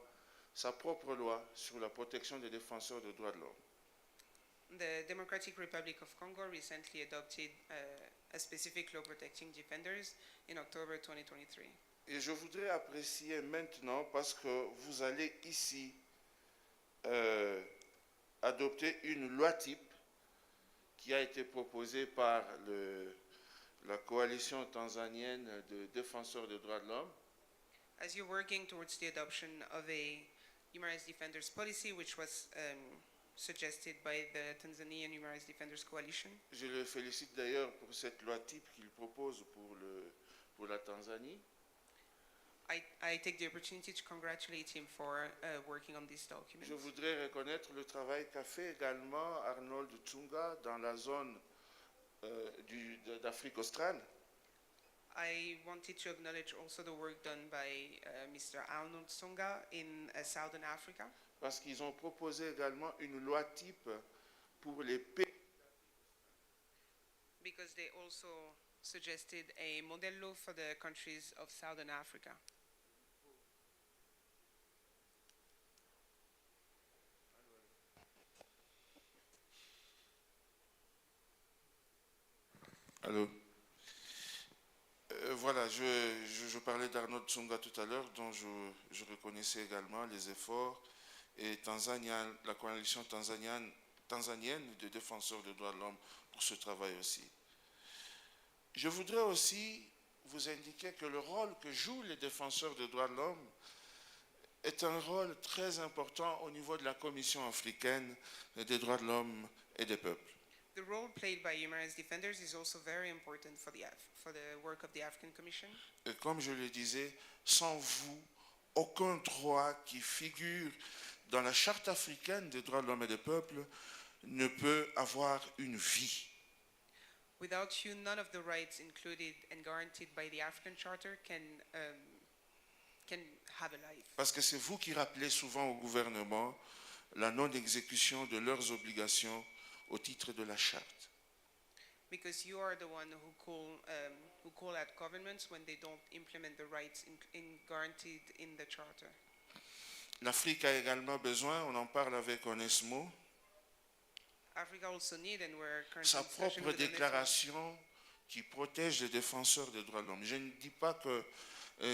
sa propre loi sur la protection des défenseurs des droits de l'homme. The Democratic Republic of Congo recently adopted a specific law protecting defenders in October 2023. Et je voudrais apprécier maintenant, parce que vous allez ici adopter une loi type qui a été proposée par la coalition tanzanienne de défenseurs des droits de l'homme. As you're working towards the adoption of a human rights defenders policy, which was suggested by the Tanzanian Human Rights Defenders Coalition. Je le félicite d'ailleurs pour cette loi type qu'il propose pour la Tanzanie. I take the opportunity to congratulate him for working on this document. Je voudrais reconnaître le travail qu'a fait également Arnold Tsunga dans la zone d'Afrique australe. I wanted to acknowledge also the work done by Mr. Arnold Tsonga in Southern Africa. Parce qu'ils ont proposé également une loi type pour les pays. Because they also suggested a model law for the countries of Southern Africa. Allô. Voilà, je parlais d'Arnold Tsonga tout à l'heure, dont je reconnaissais également les efforts, et la coalition tanzanienne de défenseurs des droits de l'homme pour ce travail aussi. Je voudrais aussi vous indiquer que le rôle que jouent les défenseurs des droits de l'homme est un rôle très important au niveau de la Commission africaine des droits de l'homme et des peuples. The role played by human rights defenders is also very important for the work of the African Commission. Et comme je le disais, sans vous, aucun droit qui figure dans la charte africaine des droits de l'homme et des peuples, ne peut avoir une vie. Without you, none of the rights included and guaranteed by the African Charter can have a life. Parce que c'est vous qui rappelez souvent au gouvernement la non-exécution de leurs obligations au titre de la charte. Because you are the one who call out governments when they don't implement the rights guaranteed in the Charter. L'Afrique a également besoin, on en parle avec Onesmo, Africa also need, and we're currently sa discussing propre with UNESCO, déclaration qui protège les défenseurs des droits de l'homme. Je ne dis pas que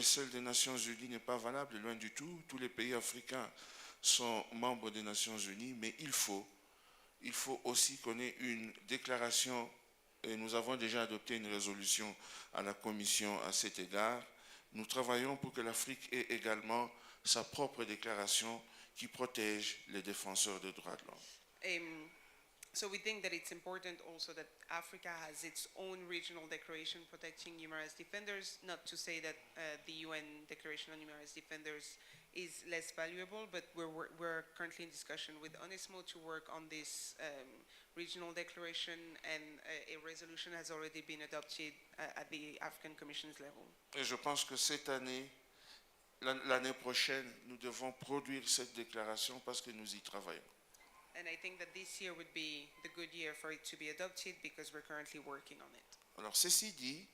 celle des Nations Unies n'est pas valable, loin du tout. Tous les pays africains sont membres des Nations Unies, mais il faut aussi qu'on ait une déclaration, et nous avons déjà adopté une résolution à la Commission à cet égard. Nous travaillons pour que l'Afrique ait également sa propre déclaration qui protège les défenseurs des droits de l'homme. So we think that it's important also that Africa has its own regional declaration protecting human rights defenders, not to say that the UN Declaration on Human Rights Defenders is less valuable, but we're currently in discussion with UNESCO to work on this regional declaration, and a resolution has already been adopted at the African Commission's level. Et je pense que cette année, l'année prochaine, nous devons produire cette déclaration parce que nous y travaillons. And I think that this year would be the good year for it to be adopted because we're currently working on it. Alors, ceci dit,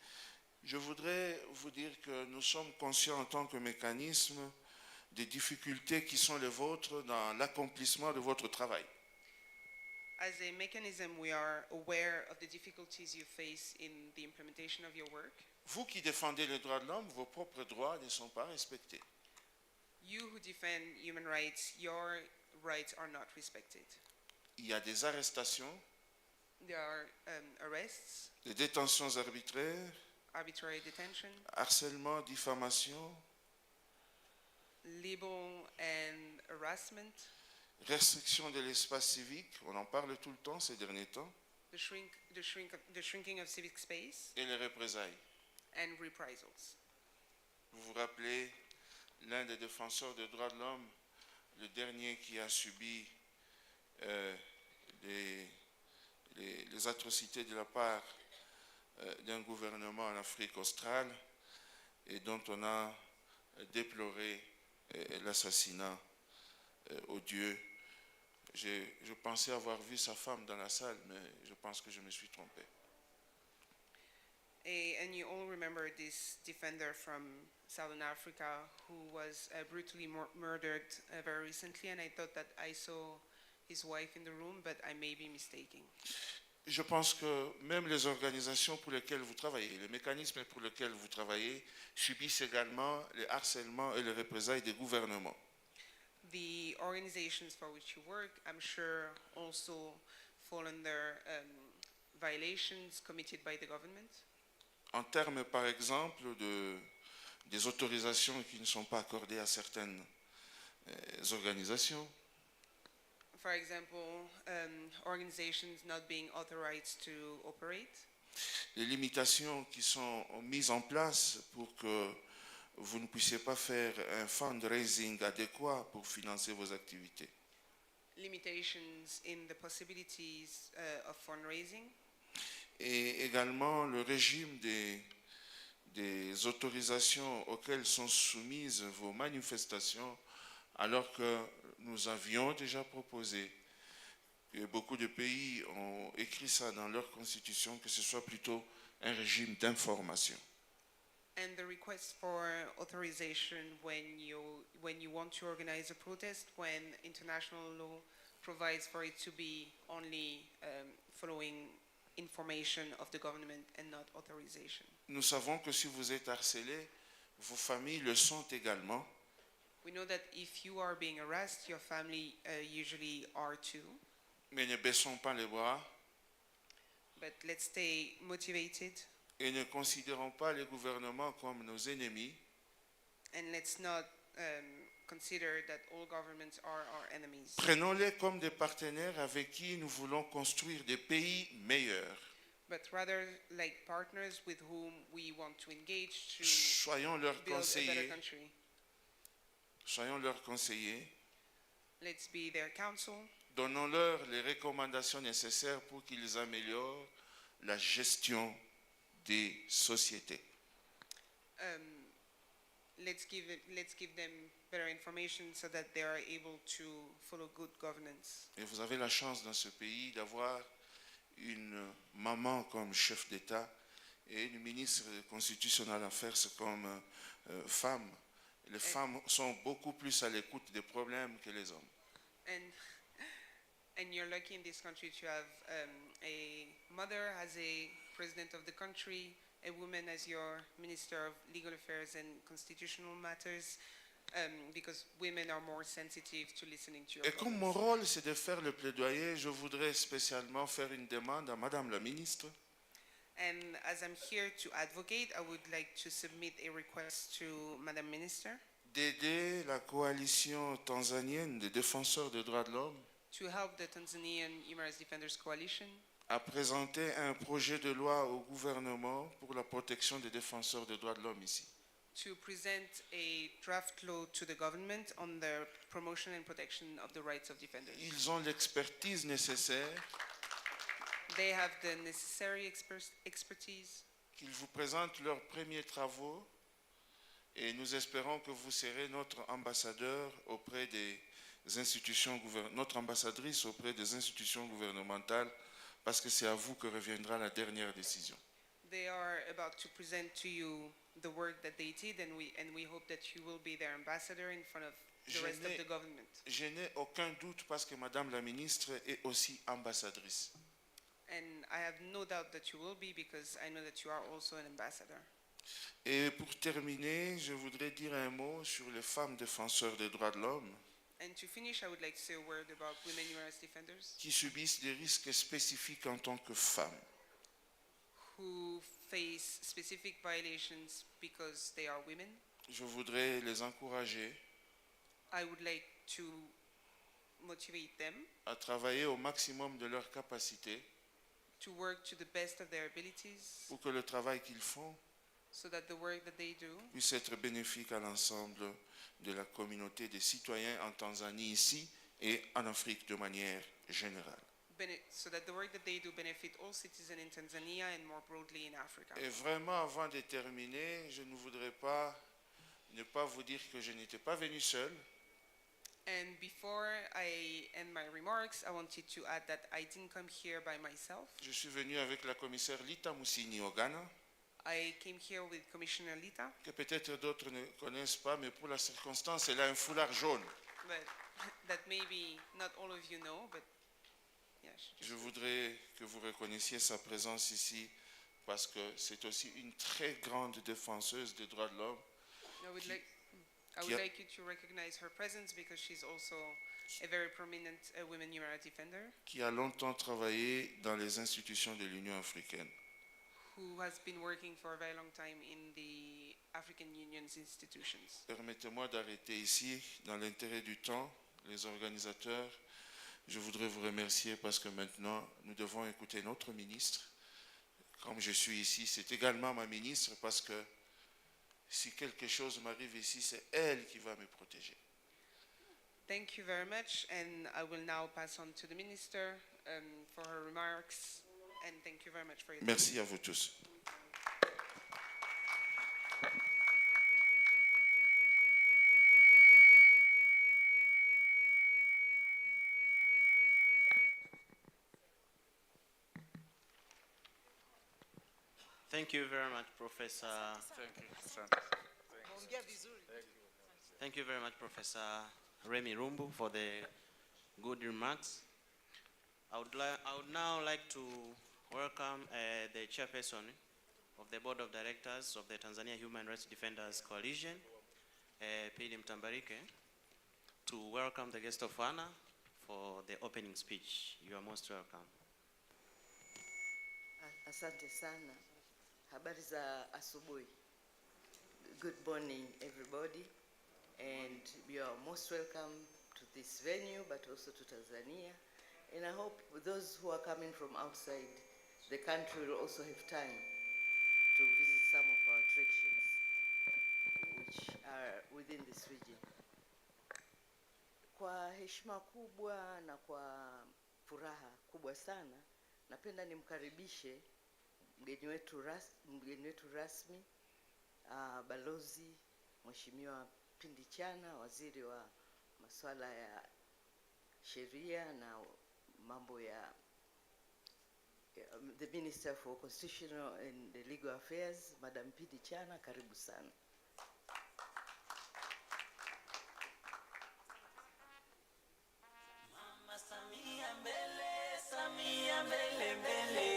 je voudrais vous dire que nous sommes conscients en tant que mécanisme des difficultés qui sont les vôtres dans l'accomplissement de votre travail. As a mechanism, we are aware of the difficulties you face in the implementation of your work. Vous qui défendez les droits de l'homme, vos propres droits ne sont pas respectés. You who defend human rights, your rights are not respected. Il y a des arrestations, There are arrests, des détentions arbitraires, arbitrary detention, harcèlement, diffamation, libel and harassment, restriction de l'espace civique, on en parle tout le temps ces derniers temps, the shrinking of civic space, et les représailles. and reprisals. Vous vous rappelez l'un des défenseurs des droits de l'homme, le dernier qui a subi les atrocités de la part d'un gouvernement en Afrique australe et dont on a déploré l'assassinat odieux. Je pensais avoir vu sa femme dans la salle, mais je pense que je me suis trompé. And you all remember this defender from Southern Africa who was brutally murdered very recently, and I thought that I saw his wife in the room, but I may be mistaken. Je pense que même les organisations pour lesquelles vous travaillez, les mécanismes pour lesquels vous travaillez, subissent également les harcèlements et les représailles des gouvernements. The organizations for which you work, I'm sure, also fall under violations committed by the government. En termes, par exemple, des autorisations qui ne sont pas accordées à certaines organisations, For example, organizations not being authorized to operate, les limitations qui sont mises en place pour que vous ne puissiez pas faire un fundraising adéquat pour financer vos activités. limitations in the possibilities of fundraising, Et également le régime des autorisations auxquelles sont soumises vos manifestations, alors que nous avions déjà proposé, que beaucoup de pays ont écrit ça dans leur constitution, que ce soit plutôt un régime d'information. and the request for authorization when you want to organize a protest, when international law provides for it to be only following information of the government and not authorization. Nous savons que si vous êtes harcelé, vos familles le sont également. We know that if you are being harassed, your family usually are too. Mais ne baissons pas les bras But let's stay motivated, et ne considérons pas les gouvernements comme nos ennemis, and let's not consider that all governments are our enemies. prenons-les comme des partenaires avec qui nous voulons construire des pays meilleurs. But rather like partners with whom we want to engage to Soyons leurs build a better conseillers, country. soyons leurs conseillers Let's be their counsel. Donnons-leur les recommandations nécessaires pour qu'ils améliorent la gestion des sociétés. Let's give them better information so that they are able to follow good governance. Et vous avez la chance dans ce pays d'avoir une maman comme chef d'État et une ministre constitutionnelle affaires comme femme. Les femmes sont beaucoup plus à l'écoute des problèmes que les hommes. And you're lucky in this country to have a mother as a president of the country, a woman as your Minister of Legal Affairs and Constitutional Matters, because women are more sensitive to listening to your Et comme mon rôle, c'est de faire le plaidoyer, je voudrais spécialement faire une demande à Madame la Ministre And as I'm here to advocate, I would like to submit a request to Madam Minister d'aider la coalition tanzanienne des défenseurs des droits de l'homme to help the Tanzanian Human Rights Defenders Coalition à présenter un projet de loi au gouvernement pour la protection des défenseurs des droits de l'homme ici. to present a draft law to the government on the promotion and protection of the rights of defenders. Ils ont l'expertise nécessaire, They have the necessary expertise. qu'ils vous présentent leurs premiers travaux et nous espérons que vous serez notre ambassadeur auprès des institutions notre ambassadrice auprès des institutions gouvernementales parce que c'est à vous que reviendra la dernière décision. They are about to present to you the work that they did, and we hope that you will be their ambassador in front of the rest of the government. Je n'ai aucun doute parce que Madame la Ministre est aussi ambassadrice. And I have no doubt that you will be, because I know that you are also an ambassador. Et pour terminer, je voudrais dire un mot sur les femmes défenseurs des droits de l'homme And to finish, I would like to say a word about women human rights defenders qui subissent des risques spécifiques en tant que femmes. who face specific violations because they are women. Je voudrais les encourager I would like to motivate them à travailler au maximum de leurs capacités to work to the best of their abilities pour que le travail qu'ils font so that the work that they do puisse être bénéfique à l'ensemble de la communauté des citoyens en Tanzanie ici et en Afrique de manière générale. so that the work that they do benefit all citizens in Tanzania and more broadly in Africa. Et vraiment, avant de terminer, je ne voudrais pas ne pas vous dire que je n'étais pas venu seul. And before I end my remarks, I wanted to add that I didn't come here by myself. Je suis venu avec la commissaire Lita Musini au Ghana, I came here with Commissioner Lita, que peut-être d'autres ne connaissent pas, mais pour la circonstance, elle a un foulard jaune. but that maybe not all of you know, but yeah. Je voudrais que vous reconnaissiez sa présence ici parce que c'est aussi une très grande défenseuse des droits de l'homme I would like you to recognize her presence, because she's also a very prominent women human rights defender qui a longtemps travaillé dans les institutions de l'Union africaine. who has been working for a very long time in the African Union's institutions. Permettez-moi d'arrêter ici, dans l'intérêt du temps, les organisateurs. Je voudrais vous remercier parce que maintenant, nous devons écouter notre ministre. Comme je suis ici, c'est également ma ministre parce que si quelque chose m'arrive ici, c'est elle qui va me protéger. Thank you very much, and I will now pass on to the Minister for her remarks, and thank you very much for your time. Merci à vous tous. Thank you very much, Professor. Thank you very much, Professor Remy Rumbu, for the good remarks. I would now like to welcome the chairperson of the Board of Directors of the Tanzania Human Rights Defenders Coalition, Pili Mtambarike, to welcome the guest of honor for the opening speech. You are most welcome. Asante sana. Habari za asubuhi. Good morning, everybody, and you are most welcome to this venue, but also to Tanzania. And I hope those who are coming from outside the country will also have time to visit some of our attractions which are within this region. Kwa heshima kubwa na kwa furaha kubwa sana, napenda nimkaribishe mgeni wetu rasmi, Balozi Mheshimiwa Pindi Chana, Waziri wa masuala ya sheria na mambo ya the Minister for Constitutional and Legal Affairs, Madam Pindi Chana, karibu sana. Mama Samia mbele, Samia mbele mbele.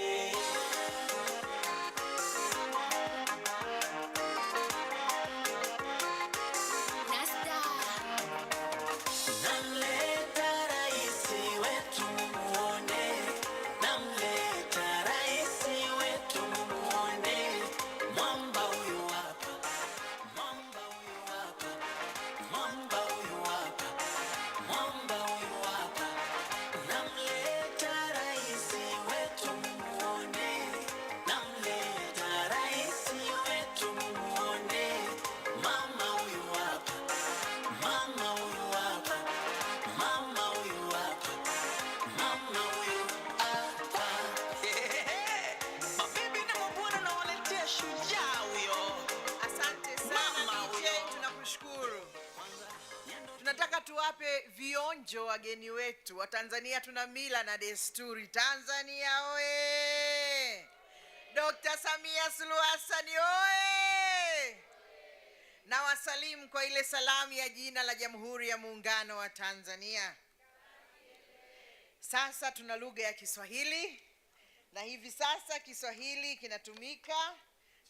Namleta raisi wetu muone, namleta raisi wetu muone. Mwamba huyu hapa, mwamba huyu hapa, mwamba huyu hapa, mwamba huyu hapa. Namleta raisi wetu muone, namleta raisi wetu muone. Mama huyu hapa, mama huyu hapa, mama huyu hapa, mama huyu hapa. Mabibi na mabwana nawaletea shujaa huyo. Asante sana Mama DJ, huyo. tunakushukuru. Tunataka tuwape vionjo wageni wetu. Wa Tanzania tuna mila na desturi. Tanzania oye! Dr. Samia Suluhu Hassan oye! Na wasalimu kwa ile salamu ya jina la Jamhuri ya Muungano wa Tanzania. Sasa tuna lugha ya Kiswahili, na hivi sasa Kiswahili kinatumika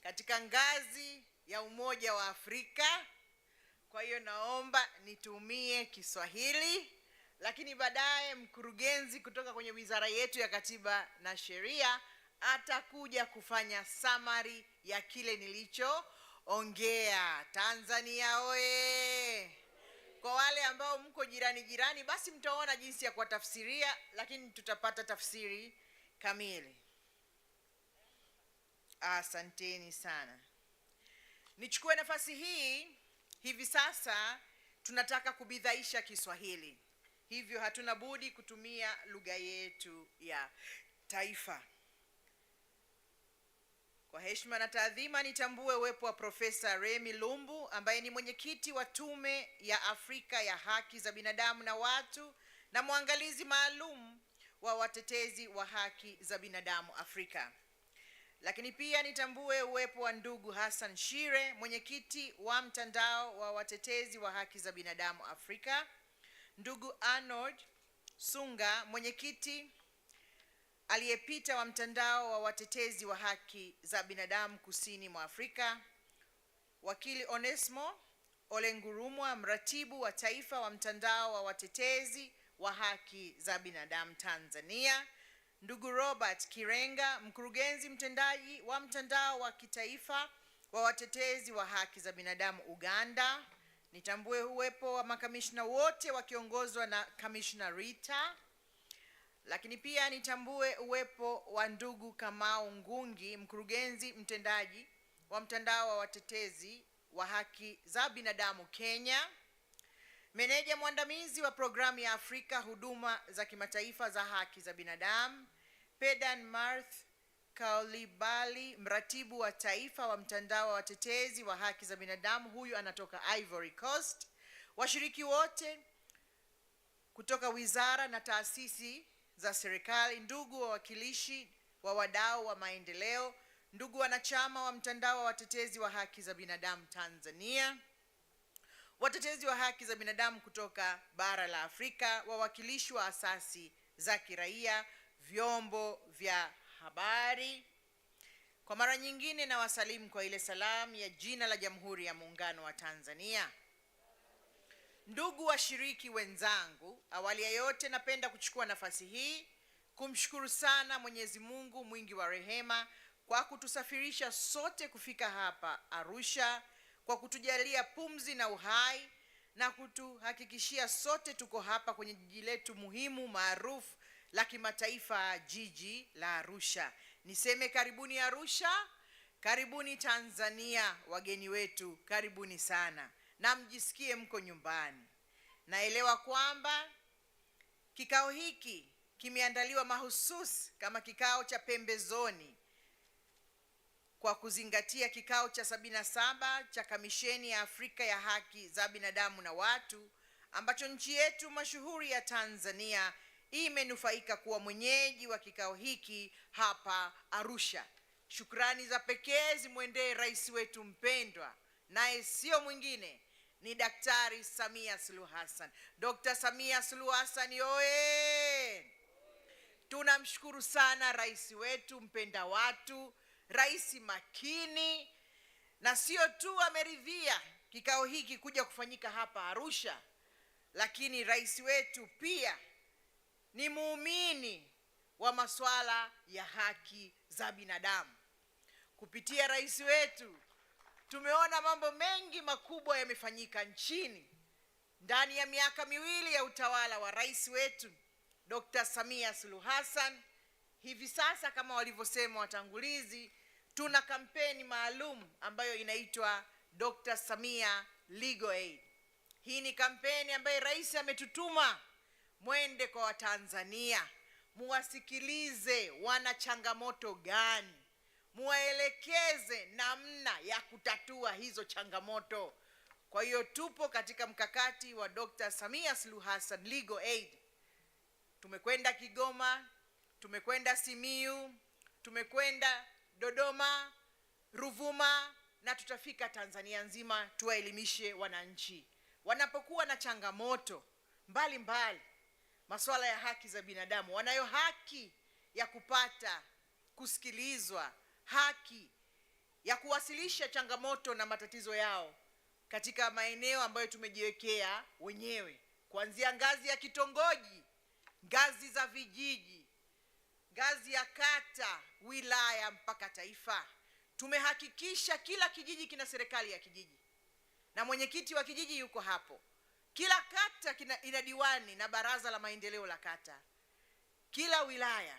katika ngazi ya Umoja wa Afrika. Kwa hiyo naomba nitumie Kiswahili, lakini baadaye mkurugenzi kutoka kwenye wizara yetu ya Katiba na Sheria atakuja kufanya summary ya kile nilichoongea. Tanzania oye! Kwa wale ambao mko jirani basi mtaona jinsi ya kuwatafsiria, lakini tutapata tafsiri kamili. Asanteni sana. Nichukue nafasi hii, hivi sasa tunataka kubidhaisha Kiswahili. Hivyo hatuna budi kutumia lugha yetu ya taifa. Kwa heshima na taadhima nitambue uwepo wa Profesa Remi Lumbu ambaye ni mwenyekiti wa Tume ya Afrika ya Haki za Binadamu na Watu na mwangalizi maalum wa watetezi wa haki za binadamu Afrika. Lakini pia nitambue uwepo wa ndugu Hassan Shire, mwenyekiti wa mtandao wa watetezi wa haki za binadamu Afrika, ndugu Arnold Sunga, mwenyekiti aliyepita wa mtandao wa watetezi wa haki za binadamu kusini mwa Afrika, wakili Onesmo Olengurumwa, mratibu wa taifa wa mtandao wa watetezi wa haki za binadamu Tanzania, ndugu Robert Kirenga, mkurugenzi mtendaji wa mtandao wa kitaifa wa watetezi wa haki za binadamu Uganda. Nitambue uwepo wa makamishna wote wakiongozwa na Kamishna Rita. Lakini pia nitambue uwepo wa ndugu Kamau Ngungi, mkurugenzi mtendaji wa mtandao wa watetezi wa haki za binadamu Kenya, meneja mwandamizi wa programu ya Afrika huduma za kimataifa za haki za binadamu Pedan Marth Kaulibali, mratibu wa taifa wa mtandao wa watetezi wa haki za binadamu, huyu anatoka Ivory Coast, washiriki wote kutoka wizara na taasisi za serikali, ndugu wawakilishi wa wadau wa maendeleo, ndugu wanachama wa mtandao wa watetezi wa haki za binadamu Tanzania, watetezi wa haki za binadamu kutoka bara la Afrika, wawakilishi wa asasi za kiraia, vyombo vya habari. Kwa mara nyingine na wasalimu kwa ile salamu ya jina la Jamhuri ya Muungano wa Tanzania. Ndugu washiriki wenzangu, awali ya yote napenda kuchukua nafasi hii kumshukuru sana Mwenyezi Mungu mwingi wa rehema kwa kutusafirisha sote kufika hapa Arusha, kwa kutujalia pumzi na uhai na kutuhakikishia sote tuko hapa kwenye jiji letu muhimu maarufu la kimataifa, jiji la Arusha. Niseme karibuni Arusha, karibuni Tanzania, wageni wetu, karibuni sana na mjisikie mko nyumbani. Naelewa kwamba kikao hiki kimeandaliwa mahususi kama kikao cha pembezoni kwa kuzingatia kikao cha 77 cha Kamisheni ya Afrika ya Haki za Binadamu na Watu, ambacho nchi yetu mashuhuri ya Tanzania imenufaika kuwa mwenyeji wa kikao hiki hapa Arusha. Shukrani za pekee zimwendee rais wetu mpendwa, naye sio mwingine ni Daktari Samia Suluhu Hassan. Dr. Samia Suluhu Hassan oye! Tunamshukuru sana rais wetu mpenda watu, rais makini, na sio tu ameridhia kikao hiki kuja kufanyika hapa Arusha, lakini rais wetu pia ni muumini wa masuala ya haki za binadamu. Kupitia rais wetu tumeona mambo mengi makubwa yamefanyika nchini ndani ya miaka miwili ya utawala wa rais wetu Dr. Samia Suluhu Hassan. Hivi sasa kama walivyosema watangulizi, tuna kampeni maalum ambayo inaitwa Dr. Samia Legal Aid. Hii ni kampeni ambayo rais ametutuma mwende kwa Watanzania, muwasikilize wana changamoto gani, muwaelekeze namna ya kutatua hizo changamoto. Kwa hiyo tupo katika mkakati wa Dr. Samia Suluhu Hassan Legal Aid. Tumekwenda Kigoma, tumekwenda Simiyu, tumekwenda Dodoma, Ruvuma, na tutafika Tanzania nzima tuwaelimishe wananchi wanapokuwa na changamoto mbalimbali masuala ya haki za binadamu. Wanayo haki ya kupata kusikilizwa, haki ya kuwasilisha changamoto na matatizo yao katika maeneo ambayo tumejiwekea wenyewe, kuanzia ngazi ya kitongoji, ngazi za vijiji, ngazi ya kata, wilaya mpaka taifa. Tumehakikisha kila kijiji kina serikali ya kijiji na mwenyekiti wa kijiji yuko hapo. Kila kata ina diwani na baraza la maendeleo la kata, kila wilaya,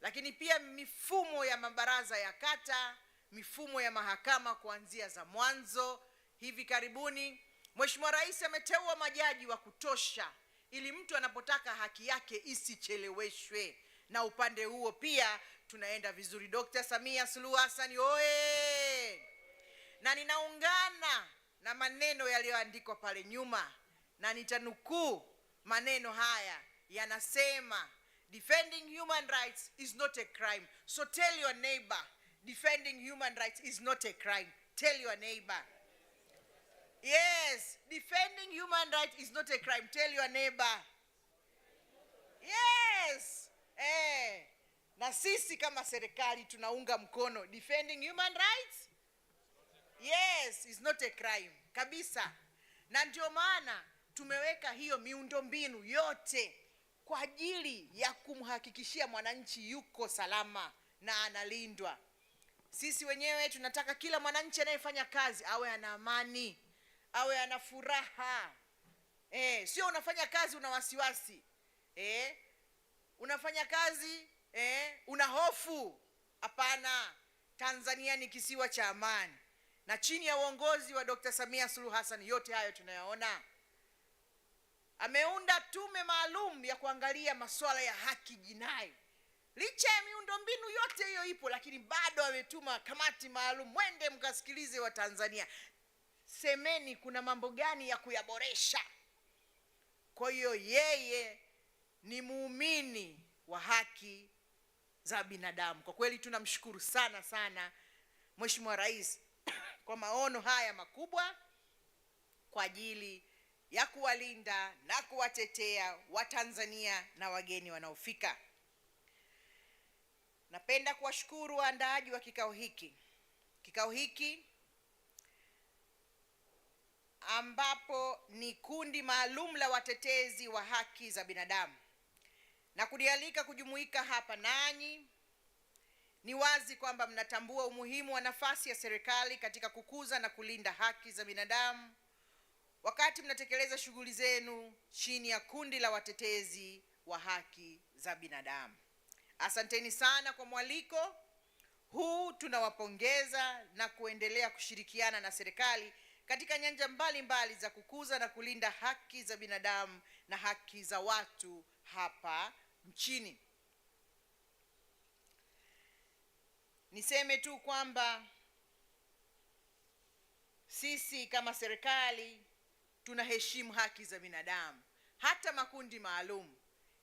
lakini pia mifumo ya mabaraza ya kata, mifumo ya mahakama kuanzia za mwanzo. Hivi karibuni Mheshimiwa Rais ameteua majaji wa kutosha ili mtu anapotaka haki yake isicheleweshwe, na upande huo pia tunaenda vizuri. Dr. Samia Suluhu Hassan oye! Na ninaungana na maneno yaliyoandikwa pale nyuma na nitanukuu maneno haya, yanasema defending human rights is not a crime. So tell your neighbor, defending human rights is not a crime. Tell your neighbor. Yes, defending human rights is not a crime. Tell your neighbor. Yes. Na sisi kama serikali tunaunga mkono defending human rights. Yes, is not a crime kabisa. Na ndio maana tumeweka hiyo miundombinu yote kwa ajili ya kumhakikishia mwananchi yuko salama na analindwa. Sisi wenyewe tunataka kila mwananchi anayefanya kazi awe ana amani, awe ana furaha. Sio unafanya kazi una wasiwasi. Unafanya kazi una hofu. Hapana. Tanzania ni kisiwa cha amani, na chini ya uongozi wa Dr. Samia Suluhu Hassan yote hayo tunayaona. Ameunda tume maalum ya kuangalia masuala ya haki jinai. Licha ya miundombinu yote hiyo ipo, lakini bado ametuma kamati maalum, mwende mkasikilize wa Tanzania, semeni kuna mambo gani ya kuyaboresha. Kwa hiyo yeye ni muumini wa haki za binadamu. Kwa kweli tunamshukuru sana sana Mheshimiwa Rais kwa maono haya makubwa kwa ajili ya kuwalinda na kuwatetea Watanzania na wageni wanaofika. Napenda kuwashukuru waandaaji wa kikao hiki. Kikao hiki ambapo ni kundi maalum la watetezi wa haki za binadamu, na kunialika kujumuika hapa nanyi. Ni wazi kwamba mnatambua umuhimu wa nafasi ya serikali katika kukuza na kulinda haki za binadamu wakati mnatekeleza shughuli zenu chini ya kundi la watetezi wa haki za binadamu. Asanteni sana kwa mwaliko huu. Tunawapongeza na kuendelea kushirikiana na serikali katika nyanja mbalimbali za kukuza na kulinda haki za binadamu na haki za watu hapa nchini. Niseme tu kwamba sisi kama serikali tunaheshimu haki za binadamu, hata makundi maalum,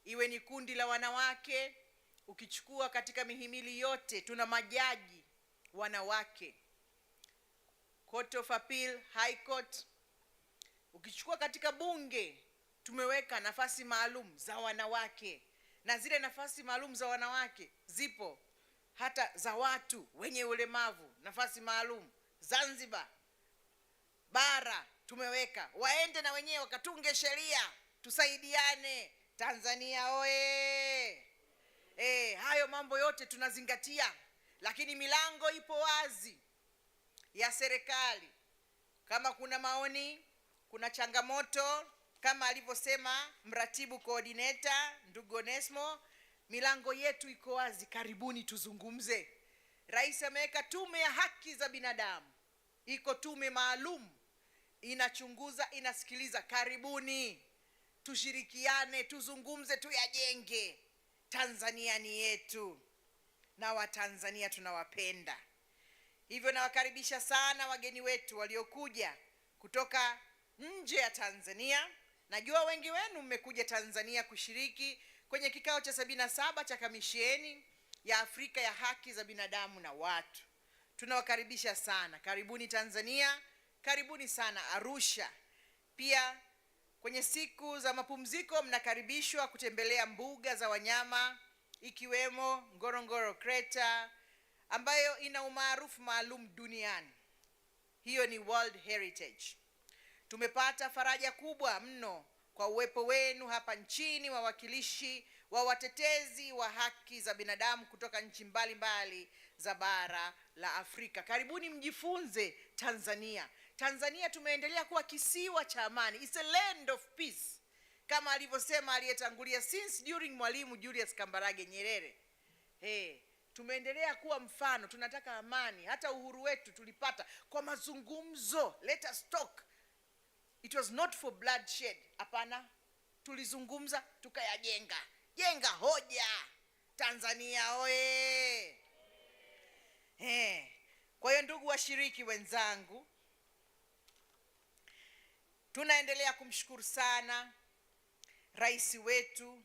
iwe ni kundi la wanawake. Ukichukua katika mihimili yote tuna majaji wanawake, Court of Appeal, High Court. Ukichukua katika bunge tumeweka nafasi maalum za wanawake, na zile nafasi maalum za wanawake zipo hata za watu wenye ulemavu, nafasi maalum. Zanzibar bara tumeweka, waende na wenyewe wakatunge sheria, tusaidiane. Tanzania oye! Hayo mambo yote tunazingatia, lakini milango ipo wazi ya serikali. Kama kuna maoni, kuna changamoto, kama alivyosema mratibu coordinator ndugu Onesmo, milango yetu iko wazi, karibuni tuzungumze. Rais ameweka tume ya haki za binadamu, iko tume maalum inachunguza, inasikiliza. Karibuni tushirikiane, tuzungumze, tuyajenge. Tanzania ni yetu na Watanzania tunawapenda. Hivyo nawakaribisha sana wageni wetu waliokuja kutoka nje ya Tanzania. Najua wengi wenu mmekuja Tanzania kushiriki kwenye kikao cha 77 cha Kamisheni ya Afrika ya Haki za Binadamu na Watu. Tunawakaribisha sana. Karibuni Tanzania, karibuni sana Arusha. Pia kwenye siku za mapumziko mnakaribishwa kutembelea mbuga za wanyama ikiwemo Ngorongoro Crater ambayo ina umaarufu maalum duniani. Hiyo ni World Heritage. Tumepata faraja kubwa mno kwa uwepo wenu hapa nchini, wawakilishi wa watetezi wa haki za binadamu kutoka nchi mbalimbali za bara la Afrika. Karibuni mjifunze Tanzania. Tanzania tumeendelea kuwa kisiwa cha amani. It's a land of peace. Kama alivyosema aliyetangulia, since during Mwalimu Julius Kambarage Nyerere. Tumeendelea kuwa mfano, tunataka amani. Hata uhuru wetu tulipata kwa mazungumzo. Let us talk. It was not for bloodshed. Hapana, tulizungumza tukayajenga. Jenga hoja. Tanzania oye! Kwa hiyo ndugu washiriki wenzangu, tunaendelea kumshukuru sana rais wetu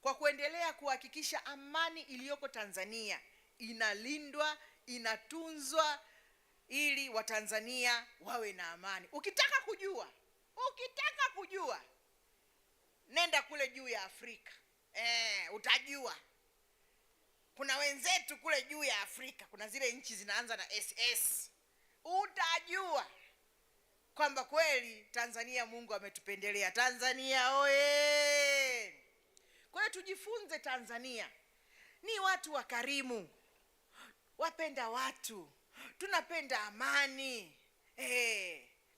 kwa kuendelea kuhakikisha amani iliyoko Tanzania inalindwa, inatunzwa ili Watanzania wawe na amani. Ukitaka kujua nenda kule juu ya Afrika. Utajua. Kuna wenzetu kule juu ya Afrika, kuna zile nchi zinaanza na SS. Utajua kwamba kweli Tanzania Mungu ametupendelea. Tanzania oye! Kwa hiyo tujifunze, Tanzania ni watu wakarimu, wapenda watu, tunapenda amani.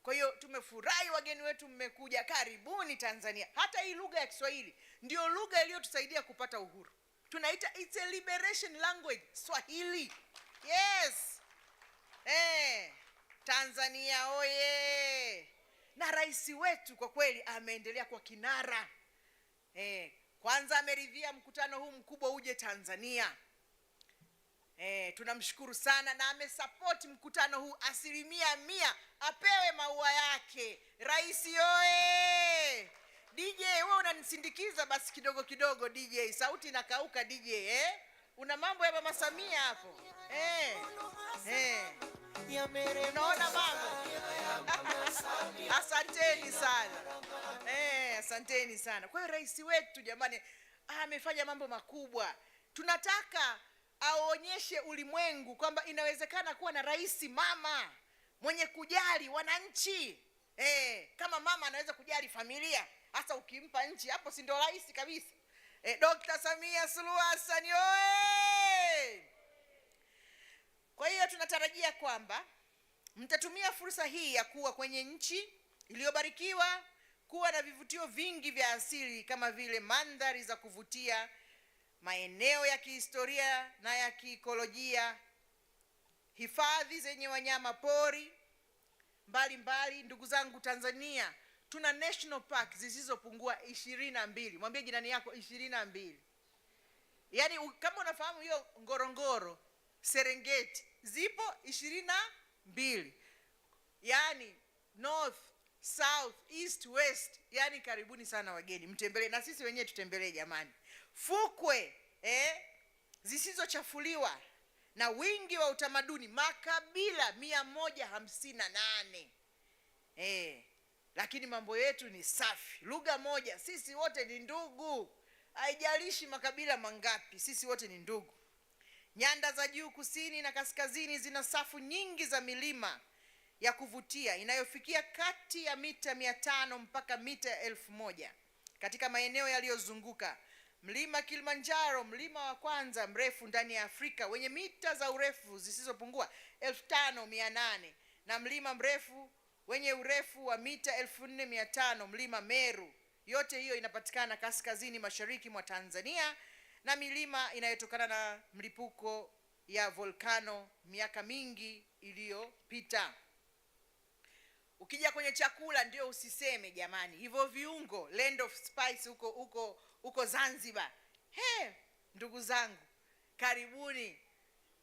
Kwa hiyo tumefurahi wageni wetu mmekuja. Karibuni Tanzania. Hata hii lugha ya Kiswahili ndio lugha iliyotusaidia kupata uhuru. Tunaita it's a liberation language, Swahili. Yes. Tanzania oye! Na rais wetu kwa kweli ameendelea kwa kinara. Kwanza ameridhia mkutano huu mkubwa uje Tanzania. Tunamshukuru sana, na amesupport mkutano huu 100%. Apewe maua yake. Rais oye! DJ wewe unanisindikiza basi kidogo kidogo DJ. Sauti inakauka DJ, Una mambo ya Mama Samia hapo. Unaona mama? Asanteni sana. Asanteni sana. Kwa hiyo rais wetu jamani amefanya mambo makubwa. Tunataka aonyeshe ulimwengu kwamba inawezekana kuwa na rais mama mwenye kujali wananchi. Kama mama anaweza kujali familia, hasa ukimpa nchi, hapo si ndio rais kabisa. Dr. Samia Suluhu Hassan oye! Kwa hiyo tunatarajia kwamba mtatumia fursa hii ya kuwa kwenye nchi iliyobarikiwa, kuwa na vivutio vingi vya asili kama vile mandhari za kuvutia, maeneo ya kihistoria na ya kiikolojia, hifadhi zenye wanyama pori mbalimbali. Ndugu zangu, Tanzania tuna national park zisizopungua 22. Mwambie jirani yako 22. Yaani kama unafahamu hiyo Ngorongoro, Serengeti zipo 22. Yaani north, south, east, west. Yaani karibuni sana wageni, mtembelee na sisi wenyewe tutembelee jamani. Fukwe zisizochafuliwa na wingi wa utamaduni, makabila 158. Lakini mambo yetu ni safi. Lugha moja, sisi wote ni ndugu. Haijalishi makabila mangapi, sisi wote ni ndugu. Nyanda za juu kusini na kaskazini zina safu nyingi za milima ya kuvutia inayofikia kati ya mita 500 mpaka mita 1000 katika maeneo yaliyozunguka. Mlima Kilimanjaro, mlima wa kwanza mrefu ndani ya Afrika wenye mita za urefu zisizopungua 5800, na mlima mrefu wenye urefu wa mita 4500, mlima Meru. Yote hiyo inapatikana kaskazini mashariki mwa Tanzania, na milima inayotokana na mlipuko ya volkano miaka mingi iliyopita. Ukija kwenye chakula ndio usiseme jamani. Hivyo viungo, land of spice huko Zanzibar. Ndugu zangu, karibuni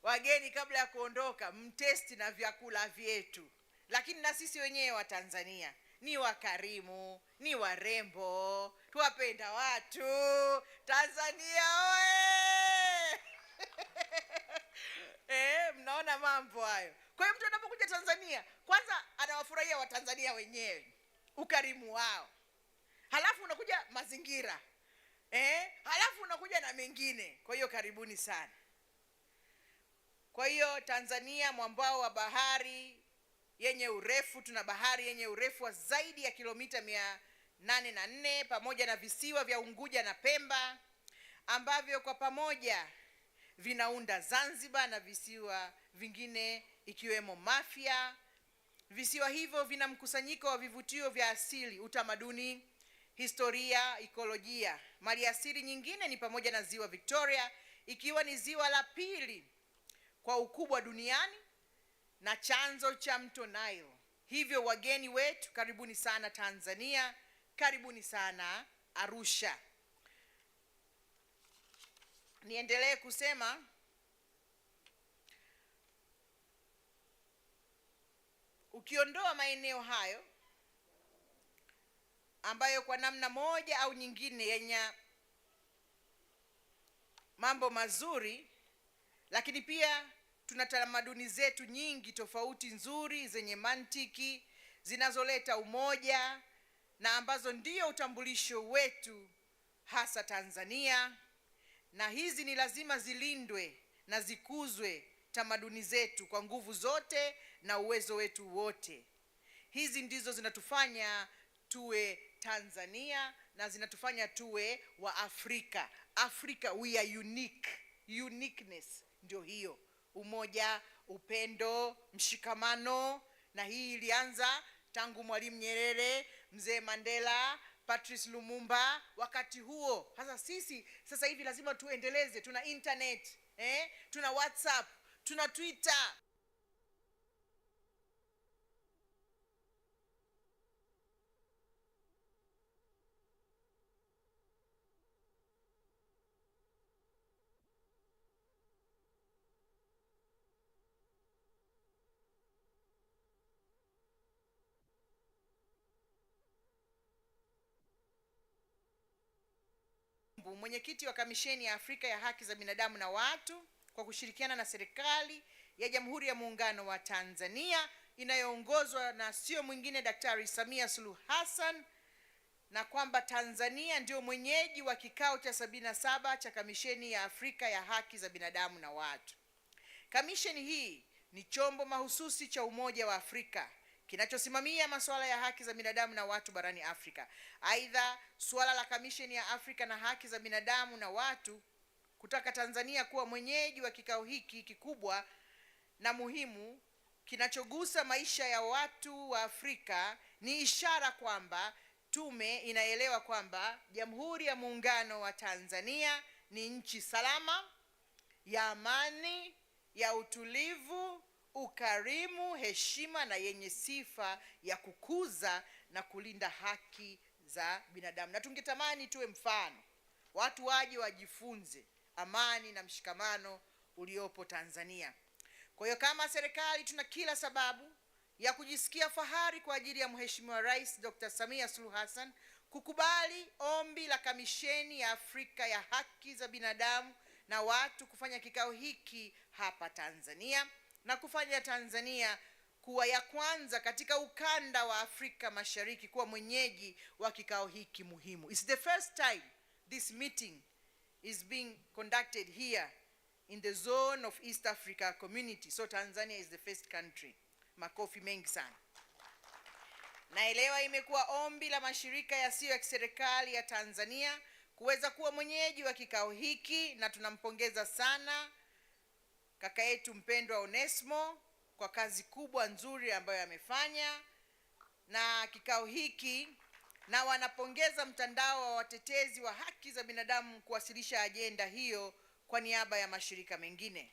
wageni, kabla ya kuondoka mtesti na vyakula vyetu. Lakini na sisi wenyewe wa Tanzania ni wakarimu, ni warembo, tuwapenda watu. Tanzania oye! Mnaona mambo hayo. Kwa hiyo mtu anapokuja Tanzania, kwanza anawafurahia Watanzania wenyewe, ukarimu wao. Halafu unakuja mazingira. Halafu unakuja na mengine. Kwa hiyo karibuni sana. Kwa hiyo Tanzania, mwambao wa bahari yenye urefu, tuna bahari yenye urefu wa zaidi ya kilomita 804 pamoja na visiwa vya Unguja na Pemba ambavyo kwa pamoja vinaunda Zanzibar na visiwa vingine ikiwemo Mafia. Visiwa hivyo vina mkusanyiko wa vivutio vya asili, utamaduni, historia, ekolojia. Maliasili nyingine ni pamoja na ziwa Victoria, ikiwa ni ziwa la pili kwa ukubwa duniani, na chanzo cha mto Nile. Hivyo wageni wetu, karibuni sana Tanzania, karibuni sana Arusha. Niendelee kusema ukiondoa maeneo hayo ambayo kwa namna moja au nyingine yenye mambo mazuri, lakini pia tuna tamaduni zetu nyingi tofauti nzuri zenye mantiki zinazoleta umoja na ambazo ndio utambulisho wetu hasa Tanzania, na hizi ni lazima zilindwe na zikuzwe, tamaduni zetu kwa nguvu zote na uwezo wetu wote. Hizi ndizo zinatufanya tuwe Tanzania na zinatufanya tuwe wa Afrika. Africa, we are unique. Uniqueness ndio hiyo. Umoja, upendo, mshikamano, na hii ilianza tangu Mwalimu Nyerere, Mzee Mandela, Patrice Lumumba wakati huo. Sasa hivi lazima tuendeleze. Tuna internet, tuna WhatsApp, tuna Twitter. Mwenyekiti wa Kamisheni ya Afrika ya Haki za Binadamu na Watu kwa kushirikiana na serikali ya Jamhuri ya Muungano wa Tanzania inayoongozwa na sio mwingine Daktari Samia Suluhu Hassan, na kwamba Tanzania ndio mwenyeji wa kikao cha 77 cha Kamisheni ya Afrika ya Haki za Binadamu na Watu. Kamisheni hii ni chombo mahususi cha Umoja wa Afrika kinachosimamia masuala ya haki za binadamu na watu barani Afrika. Aidha, suala la Kamisheni ya Afrika na haki za binadamu na watu kutaka Tanzania kuwa mwenyeji wa kikao hiki kikubwa na muhimu kinachogusa maisha ya watu wa Afrika ni ishara kwamba tume inaelewa kwamba Jamhuri ya Muungano wa Tanzania ni nchi salama, ya amani, ya utulivu, ukarimu, heshima na yenye sifa ya kukuza na kulinda haki za binadamu. Na tungetamani tuwe mfano, watu waje wajifunze amani na mshikamano uliopo Tanzania. Kwa hiyo kama serikali tuna kila sababu ya kujisikia fahari kwa ajili ya Mheshimiwa Rais Dr. Samia Suluhu Hassan kukubali ombi la Kamisheni ya Afrika ya Haki za Binadamu na Watu kufanya kikao hiki hapa Tanzania na kufanya Tanzania kuwa ya kwanza katika ukanda wa Afrika Mashariki kuwa mwenyeji wa kikao hiki muhimu. It's the first time this meeting is being conducted here in the zone of East Africa community. So Tanzania is the first country. Makofi mengi sana. Naelewa imekuwa ombi la mashirika yasiyo ya kiserikali ya Tanzania kuweza kuwa mwenyeji wa kikao hiki, na tunampongeza sana kaka yetu mpendwa Onesmo kwa kazi kubwa nzuri ambayo amefanya na kikao hiki, na wanapongeza mtandao wa watetezi wa haki za binadamu kuwasilisha ajenda hiyo kwa niaba ya mashirika mengine.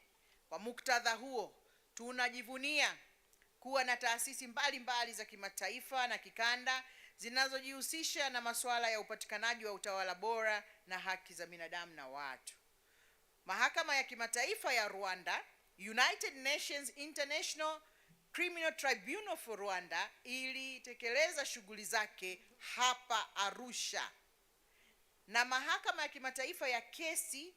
Kwa muktadha huo, tunajivunia kuwa na taasisi mbalimbali za kimataifa na kikanda zinazojihusisha na masuala ya upatikanaji wa utawala bora na haki za binadamu na watu. Mahakama ya Kimataifa ya Rwanda, United Nations International Criminal Tribunal for Rwanda, ilitekeleza shughuli zake hapa Arusha. Na Mahakama ya Kimataifa ya Kesi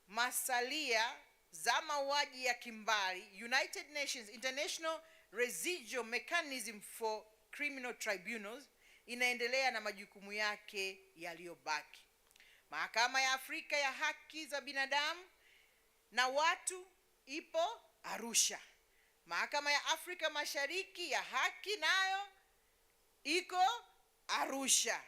Masalia za Mauaji ya Kimbari, United Nations International Residual Mechanism for Criminal Tribunals, inaendelea na majukumu yake yaliyobaki. Mahakama ya Afrika ya Haki za Binadamu na Watu ipo Arusha. Mahakama ya Afrika Mashariki ya Haki nayo iko Arusha.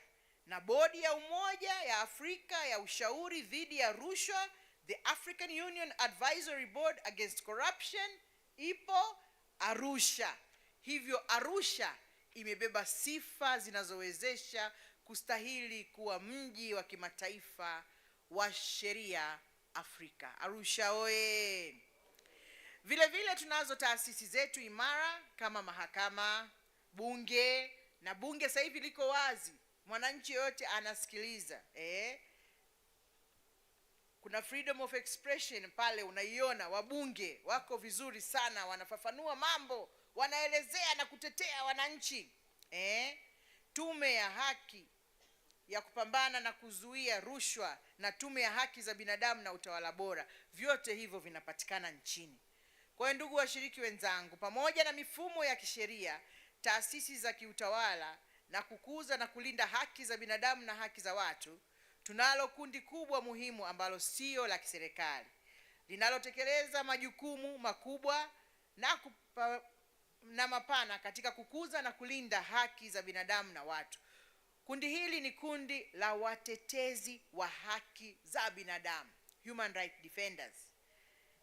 Na bodi ya Umoja ya Afrika ya ushauri dhidi ya rushwa, the African Union Advisory Board Against Corruption, ipo Arusha. Hivyo Arusha imebeba sifa zinazowezesha kustahili kuwa mji wa kimataifa wa sheria Afrika. Arusha oye! Vile vile tunazo taasisi zetu imara kama mahakama, bunge, na bunge sasa hivi liko wazi. Mwananchi yote anasikiliza. Kuna freedom of expression pale, unaiona wabunge wako vizuri sana, wanafafanua mambo, wanaelezea na kutetea wananchi. Tume ya haki ya kupambana na kuzuia rushwa na tume ya haki za binadamu na utawala bora, vyote hivyo vinapatikana nchini. Kwa hiyo ndugu washiriki wenzangu, pamoja na mifumo ya kisheria, taasisi za kiutawala na kukuza na kulinda haki za binadamu na haki za watu, tunalo kundi kubwa muhimu ambalo sio la kiserikali linalotekeleza majukumu makubwa na mapana katika kukuza na kulinda haki za binadamu na watu. Kundi hili ni kundi la watetezi wa haki za binadamu, human rights defenders.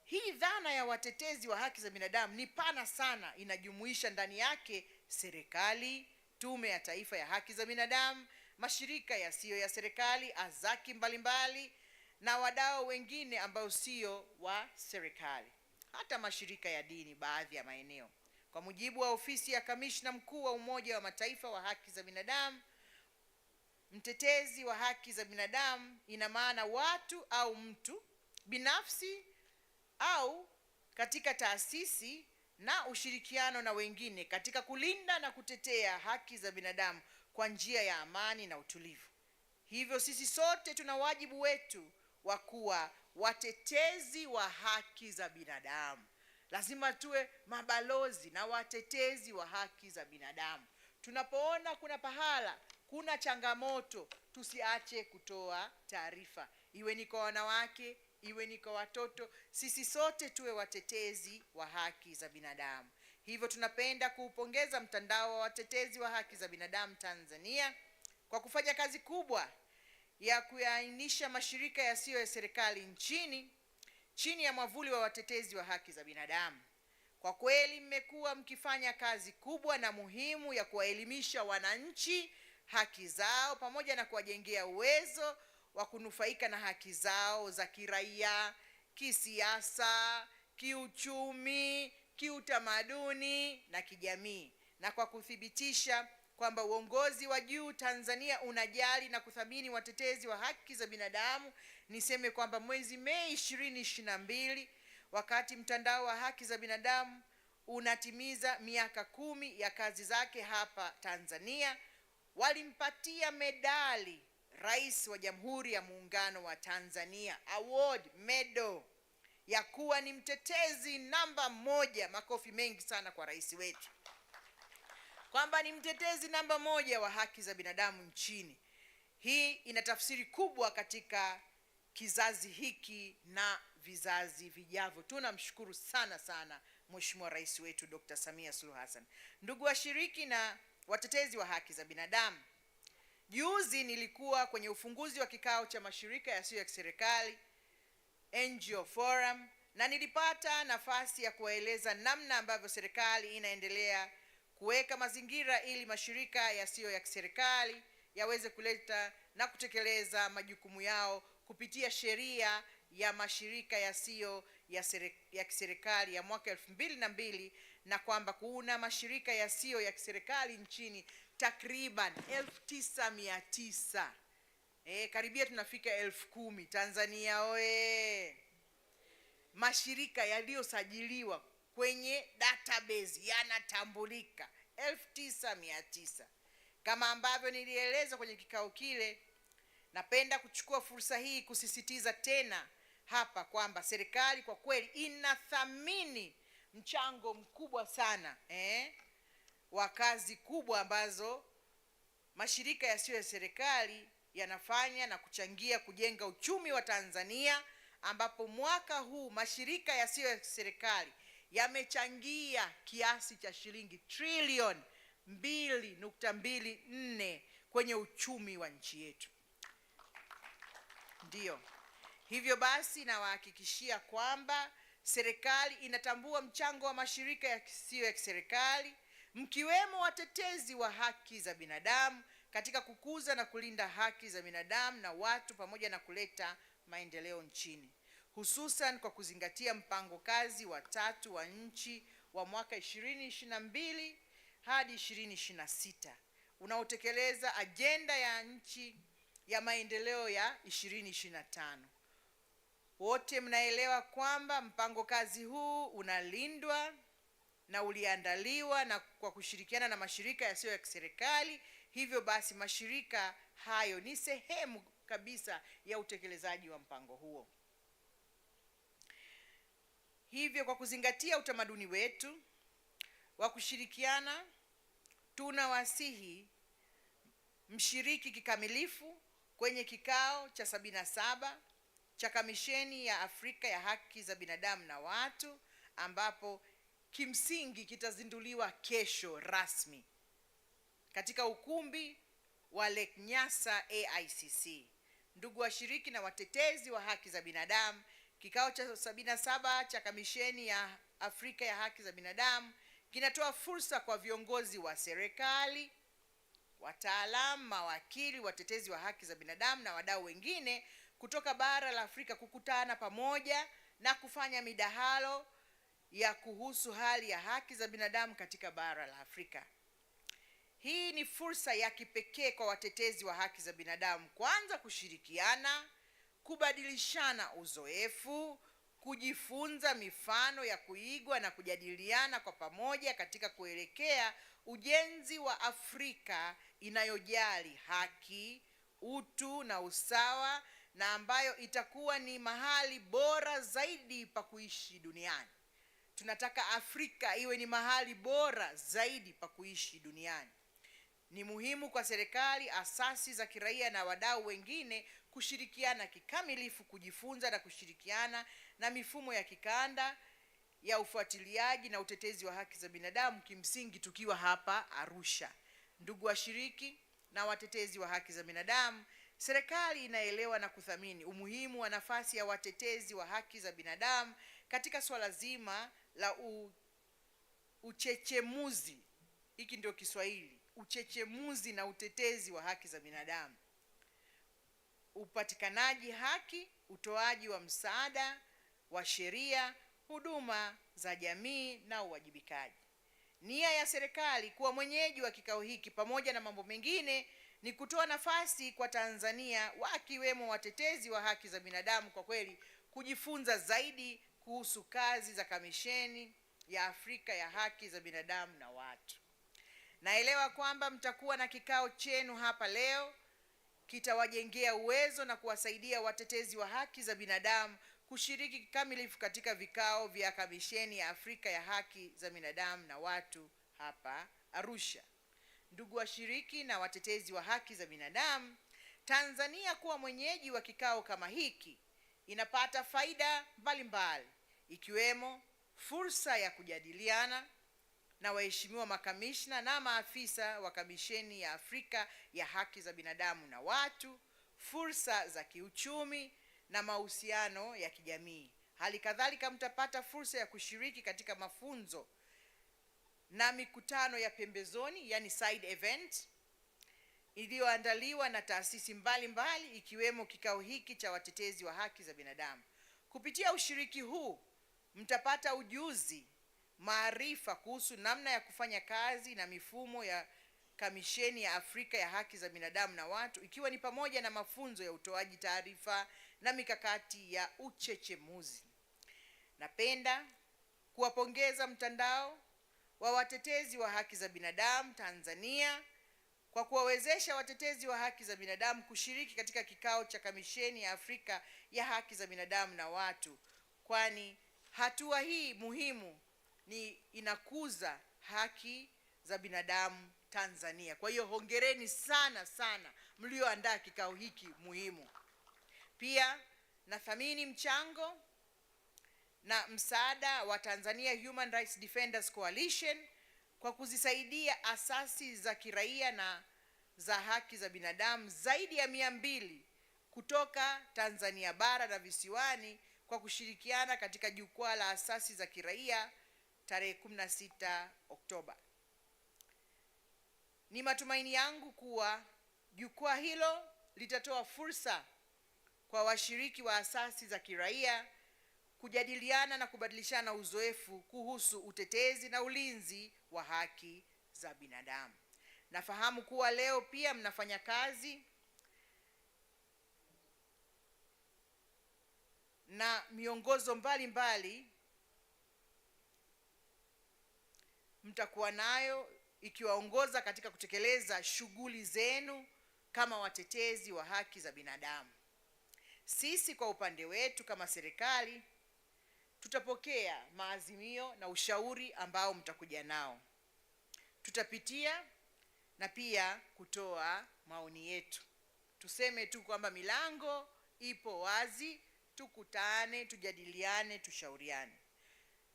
Hii dhana ya watetezi wa haki za binadamu ni pana sana, inajumuisha ndani yake serikali, Tume ya Taifa ya Haki za Binadamu, mashirika yasiyo ya serikali, azaki mbalimbali, na wadau wengine ambao sio wa serikali, hata mashirika ya dini baadhi ya maeneo. Kwa mujibu wa ofisi ya Kamishna Mkuu wa Umoja wa Mataifa wa Haki za Binadamu, mtetezi wa haki za binadamu ina maana watu au mtu binafsi au katika taasisi na ushirikiano na wengine katika kulinda na kutetea haki za binadamu kwa njia ya amani na utulivu. Hivyo sisi sote tuna wajibu wetu wa kuwa watetezi wa haki za binadamu. Lazima tuwe mabalozi na watetezi wa haki za binadamu. Tunapoona kuna pahala kuna changamoto, tusiache kutoa taarifa, iwe ni kwa wanawake, iwe ni kwa watoto. Sisi sote tuwe watetezi wa haki za binadamu. Hivyo tunapenda kuupongeza mtandao wa watetezi wa haki za binadamu Tanzania kwa kufanya kazi kubwa ya kuyaainisha mashirika yasiyo ya serikali nchini chini ya mwavuli wa watetezi wa haki za binadamu. Kwa kweli mmekuwa mkifanya kazi kubwa na muhimu ya kuwaelimisha wananchi haki zao pamoja na kuwajengea uwezo wa kunufaika na haki zao za kiraia, kisiasa, kiuchumi, kiutamaduni na kijamii, na kwa kuthibitisha kwamba uongozi wa juu Tanzania unajali na kuthamini watetezi wa haki za binadamu, niseme kwamba mwezi Mei 2022 wakati mtandao wa haki za binadamu unatimiza miaka 10 ya kazi zake hapa Tanzania, walimpatia medali Rais wa Jamhuri ya Muungano wa Tanzania, award medal ya kuwa ni mtetezi namba 1. Makofi mengi sana kwa rais wetu, kwamba ni mtetezi namba 1 wa haki za binadamu nchini. Hii ina tafsiri kubwa katika kizazi hiki na vizazi vijavyo. Tunamshukuru sana sana Mheshimiwa Rais wetu Dr. Samia Suluhu Hassan. Ndugu washiriki na watetezi wa haki za binadamu, juzi nilikuwa kwenye ufunguzi wa kikao cha mashirika yasiyo ya kiserikali NGO Forum, na nilipata nafasi ya kuwaeleza namna ambavyo serikali inaendelea kuweka mazingira ili mashirika yasiyo ya kiserikali yaweze kuleta na kutekeleza majukumu yao kupitia sheria ya mashirika yasiyo ya kiserikali ya mwaka 2002, na kwamba kuna mashirika yasiyo ya kiserikali nchini takriban 9,900. Karibia tunafika 10,000. Tanzania oye! Mashirika yaliyosajiliwa kwenye database yanatambulika 9,900. Kama ambavyo nilieleza kwenye kikao kile, napenda kuchukua fursa hii kusisitiza tena hapa kwamba serikali kwa kweli inathamini mchango mkubwa sana wa kazi kubwa ambazo mashirika yasiyo ya serikali yanafanya na kuchangia kujenga uchumi wa Tanzania, ambapo mwaka huu mashirika yasiyo ya serikali yamechangia kiasi cha shilingi trilioni 2.24 kwenye uchumi wa nchi yetu. Ndiyo. Hivyo basi nawahakikishia kwamba serikali inatambua mchango wa mashirika yasiyo ya kiserikali, mkiwemo watetezi wa haki za binadamu, katika kukuza na kulinda haki za binadamu na watu pamoja na kuleta maendeleo nchini, hususan kwa kuzingatia mpango kazi wa 3 wa nchi wa mwaka 2022 hadi 2026 unaotekeleza ajenda ya nchi ya maendeleo ya 2025. Wote mnaelewa kwamba mpango kazi huu unalindwa na uliandaliwa na kwa kushirikiana na mashirika yasiyo ya kiserikali. Hivyo basi mashirika hayo ni sehemu kabisa ya utekelezaji wa mpango huo. Hivyo kwa kuzingatia utamaduni wetu wa kushirikiana, tunawasihi mshiriki kikamilifu kwenye kikao cha 77 cha Kamisheni ya Afrika ya Haki za Binadamu na Watu, ambapo kimsingi kitazinduliwa kesho rasmi katika ukumbi wa Lake Nyasa AICC. Ndugu washiriki na watetezi wa haki za binadamu, kikao cha 77 cha Kamisheni ya Afrika ya Haki za Binadamu kinatoa fursa kwa viongozi wa serikali, wataalamu, mawakili, watetezi wa haki za binadamu na wadau wengine kutoka bara la Afrika kukutana pamoja na kufanya midahalo ya kuhusu hali ya haki za binadamu katika bara la Afrika. Hii ni fursa ya kipekee kwa watetezi wa haki za binadamu kwanza kushirikiana, kubadilishana uzoefu, kujifunza mifano ya kuigwa na kujadiliana kwa pamoja katika kuelekea ujenzi wa Afrika inayojali haki, utu na usawa, na ambayo itakuwa ni mahali bora zaidi pa kuishi duniani. Tunataka Afrika iwe ni mahali bora zaidi pa kuishi duniani. Ni muhimu kwa serikali, asasi za kiraia na wadau wengine kushirikiana kikamilifu, kujifunza na kushirikiana na mifumo ya kikanda ya ufuatiliaji na utetezi wa haki za binadamu, kimsingi tukiwa hapa Arusha. Ndugu washiriki na watetezi wa haki za binadamu, serikali inaelewa na kuthamini umuhimu wa nafasi ya watetezi wa haki za binadamu katika swala zima la uchechemuzi. Hiki ndio Kiswahili, uchechemuzi na utetezi wa haki za binadamu, upatikanaji haki, utoaji wa msaada wa sheria, huduma za jamii na uwajibikaji. Nia ya serikali kuwa mwenyeji wa kikao hiki pamoja na mambo mengine ni kutoa nafasi kwa Tanzania wakiwemo watetezi wa haki za binadamu kwa kweli kujifunza zaidi kuhusu kazi za Kamisheni ya Afrika ya Haki za Binadamu na Watu. Naelewa kwamba mtakuwa na kikao chenu hapa leo kitawajengea uwezo na kuwasaidia watetezi wa haki za binadamu kushiriki kikamilifu katika vikao vya Kamisheni ya Afrika ya Haki za Binadamu na Watu hapa Arusha. Ndugu washiriki na watetezi wa haki za binadamu, Tanzania kuwa mwenyeji wa kikao kama hiki inapata faida mbalimbali ikiwemo fursa ya kujadiliana na waheshimiwa makamishna na maafisa wa Kamisheni ya Afrika ya Haki za Binadamu na Watu, fursa za kiuchumi na mahusiano ya kijamii. Hali kadhalika mtapata fursa ya kushiriki katika mafunzo na mikutano ya pembezoni, yani side event, iliyoandaliwa na taasisi mbalimbali ikiwemo kikao hiki cha watetezi wa haki za binadamu. Kupitia ushiriki huu mtapata ujuzi, maarifa kuhusu namna ya kufanya kazi na mifumo ya Kamisheni ya Afrika ya Haki za Binadamu na Watu, ikiwa ni pamoja na mafunzo ya utoaji taarifa na mikakati ya uchechemuzi. Napenda kuwapongeza mtandao wa watetezi wa haki za binadamu Tanzania kwa kuwawezesha watetezi wa haki za binadamu kushiriki katika kikao cha Kamisheni ya Afrika ya Haki za Binadamu na Watu, kwani hatua hii muhimu ni inakuza haki za binadamu Tanzania. Kwa hiyo hongereni sana sana mlioandaa kikao hiki muhimu. Pia nathamini mchango na msaada wa Tanzania Human Rights Defenders Coalition kwa kuzisaidia asasi za kiraia na za haki za binadamu zaidi ya 200 kutoka Tanzania bara na visiwani kwa kushirikiana katika jukwaa la asasi za kiraia tarehe 16 Oktoba. Ni matumaini yangu kuwa jukwaa hilo litatoa fursa kwa washiriki wa asasi za kiraia kujadiliana na kubadilishana uzoefu kuhusu utetezi na ulinzi wa haki za binadamu. Nafahamu kuwa leo pia mnafanya kazi na miongozo mbalimbali mtakuwa nayo ikiwaongoza katika kutekeleza shughuli zenu kama watetezi wa haki za binadamu. Sisi kwa upande wetu kama serikali tutapokea maazimio na ushauri ambao mtakuja nao. Tutapitia na pia kutoa maoni yetu. Tuseme tu kwamba milango ipo wazi, tukutane, tujadiliane, tushauriane.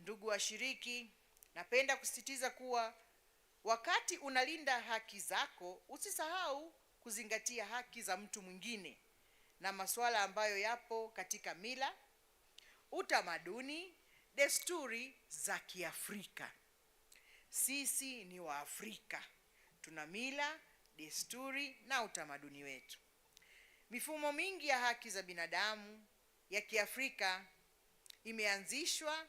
Ndugu washiriki, napenda kusisitiza kuwa wakati unalinda haki zako, usisahau kuzingatia haki za mtu mwingine na masuala ambayo yapo katika mila, utamaduni, desturi za Kiafrika. Sisi ni Waafrika. Tuna mila, desturi na utamaduni wetu. Mifumo mingi ya haki za binadamu ya Kiafrika imeanzishwa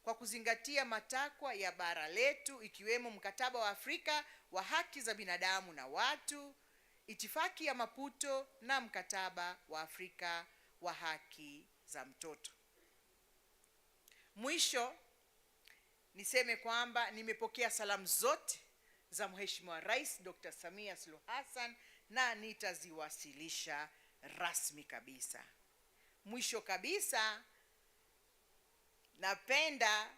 kwa kuzingatia matakwa ya bara letu ikiwemo Mkataba wa Afrika wa Haki za Binadamu na Watu, Itifaki ya Maputo na Mkataba wa Afrika wa Haki za Mtoto. Mwisho niseme kwamba nimepokea salamu zote za Mheshimiwa Rais Dr. Samia Suluhu Hassan na nitaziwasilisha rasmi kabisa. Mwisho kabisa, napenda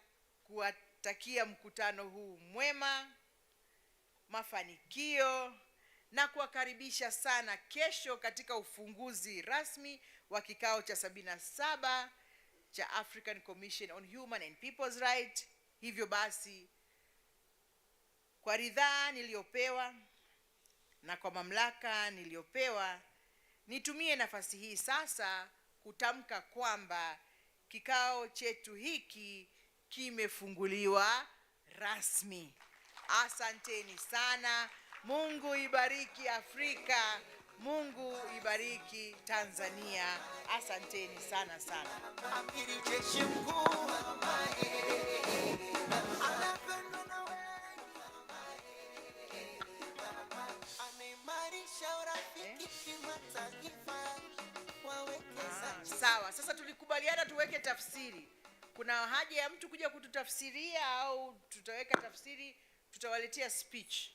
kuwatakia mkutano huu mwema, mafanikio na kuwakaribisha sana kesho katika ufunguzi rasmi wa kikao cha 77 cha African Commission on Human and People's Rights. Hivyo basi, kwa ridhaa niliyopewa na kwa mamlaka niliyopewa, nitumie nafasi hii sasa kutamka kwamba kikao chetu hiki kimefunguliwa rasmi. Asanteni sana. Mungu ibariki Afrika. Mungu ibariki Tanzania. Asanteni sana sana. Amiri jeshi mkuu anapendwa na wengi, ameimarisha urafiki kimataifa, wawekezaji. Sawa, sasa tulikubaliana tuweke tafsiri. Kuna haja ya mtu kuja kututafsiria au tutaweka tafsiri, tutawaletea speech?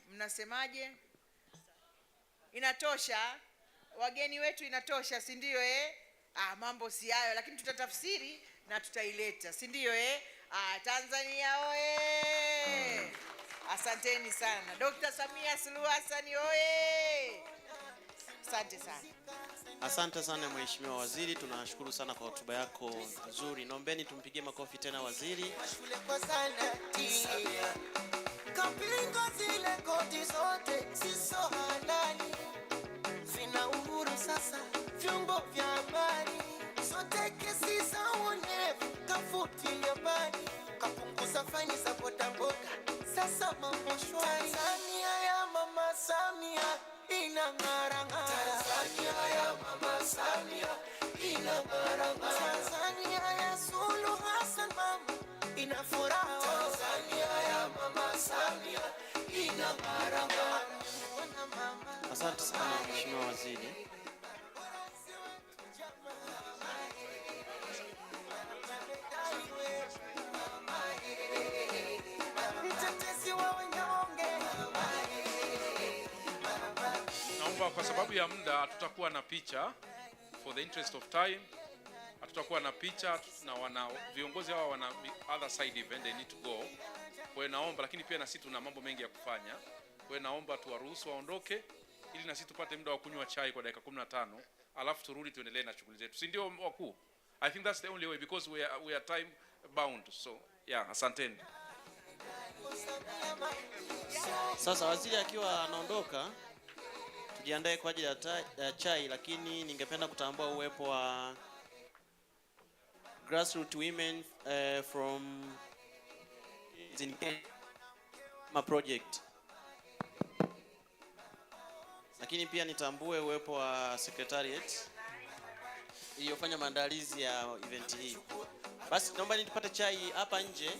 Mnasemaje? Inatosha? Wageni wetu inatosha, si ndio mambo si hayo, lakini tutatafsiri na tutaileta, si ndio Tanzania oye! Asanteni sana. Dr. Samia Suluhu Hassan oye! Asante sana. Asante sana Mheshimiwa Waziri, tunashukuru sana kwa hotuba yako nzuri. Naombeni tumpigie makofi tena waziri. Shule kwa sanati, kapinga zile koti zote siso halali, zina uhuru sasa vyombo vya habari, zote kesi za uonevu kafutilia mbali, kapunguza faini za bodaboda, sasa mambo shwari. Tanzania ya Mama Samia inang'ara ng'ara, Tanzania ya Mama Samia inang'ara ng'ara, Tanzania ya Suluhu Hassan mama ina furaha, Tanzania ya Mama Samia inang'ara ng'ara. Asante sana Mheshimiwa Waziri. Naomba kwa sababu ya muda hatutakuwa na picha, for the interest of time hatutakuwa na picha, na viongozi hawa wana other side event they need to go. Kwa hiyo naomba, lakini pia na sisi tuna mambo mengi ya kufanya. Kwa hiyo naomba tuwaruhusu waondoke ili na sisi tupate muda wa kunywa chai kwa dakika 15, alafu turudi tuendelee na shughuli zetu. Si ndio wakuu? I think that's the only way because we are time bound. So, yeah, asanteni. Sasa waziri akiwa anaondoka, tujiandae kwa ajili ya chai, lakini ningependa kutambua uwepo wa grassroots women from my project. Lakini pia nitambue uwepo wa secretariat iliyofanya maandalizi ya event hii. Basi naomba nipate chai hapa nje.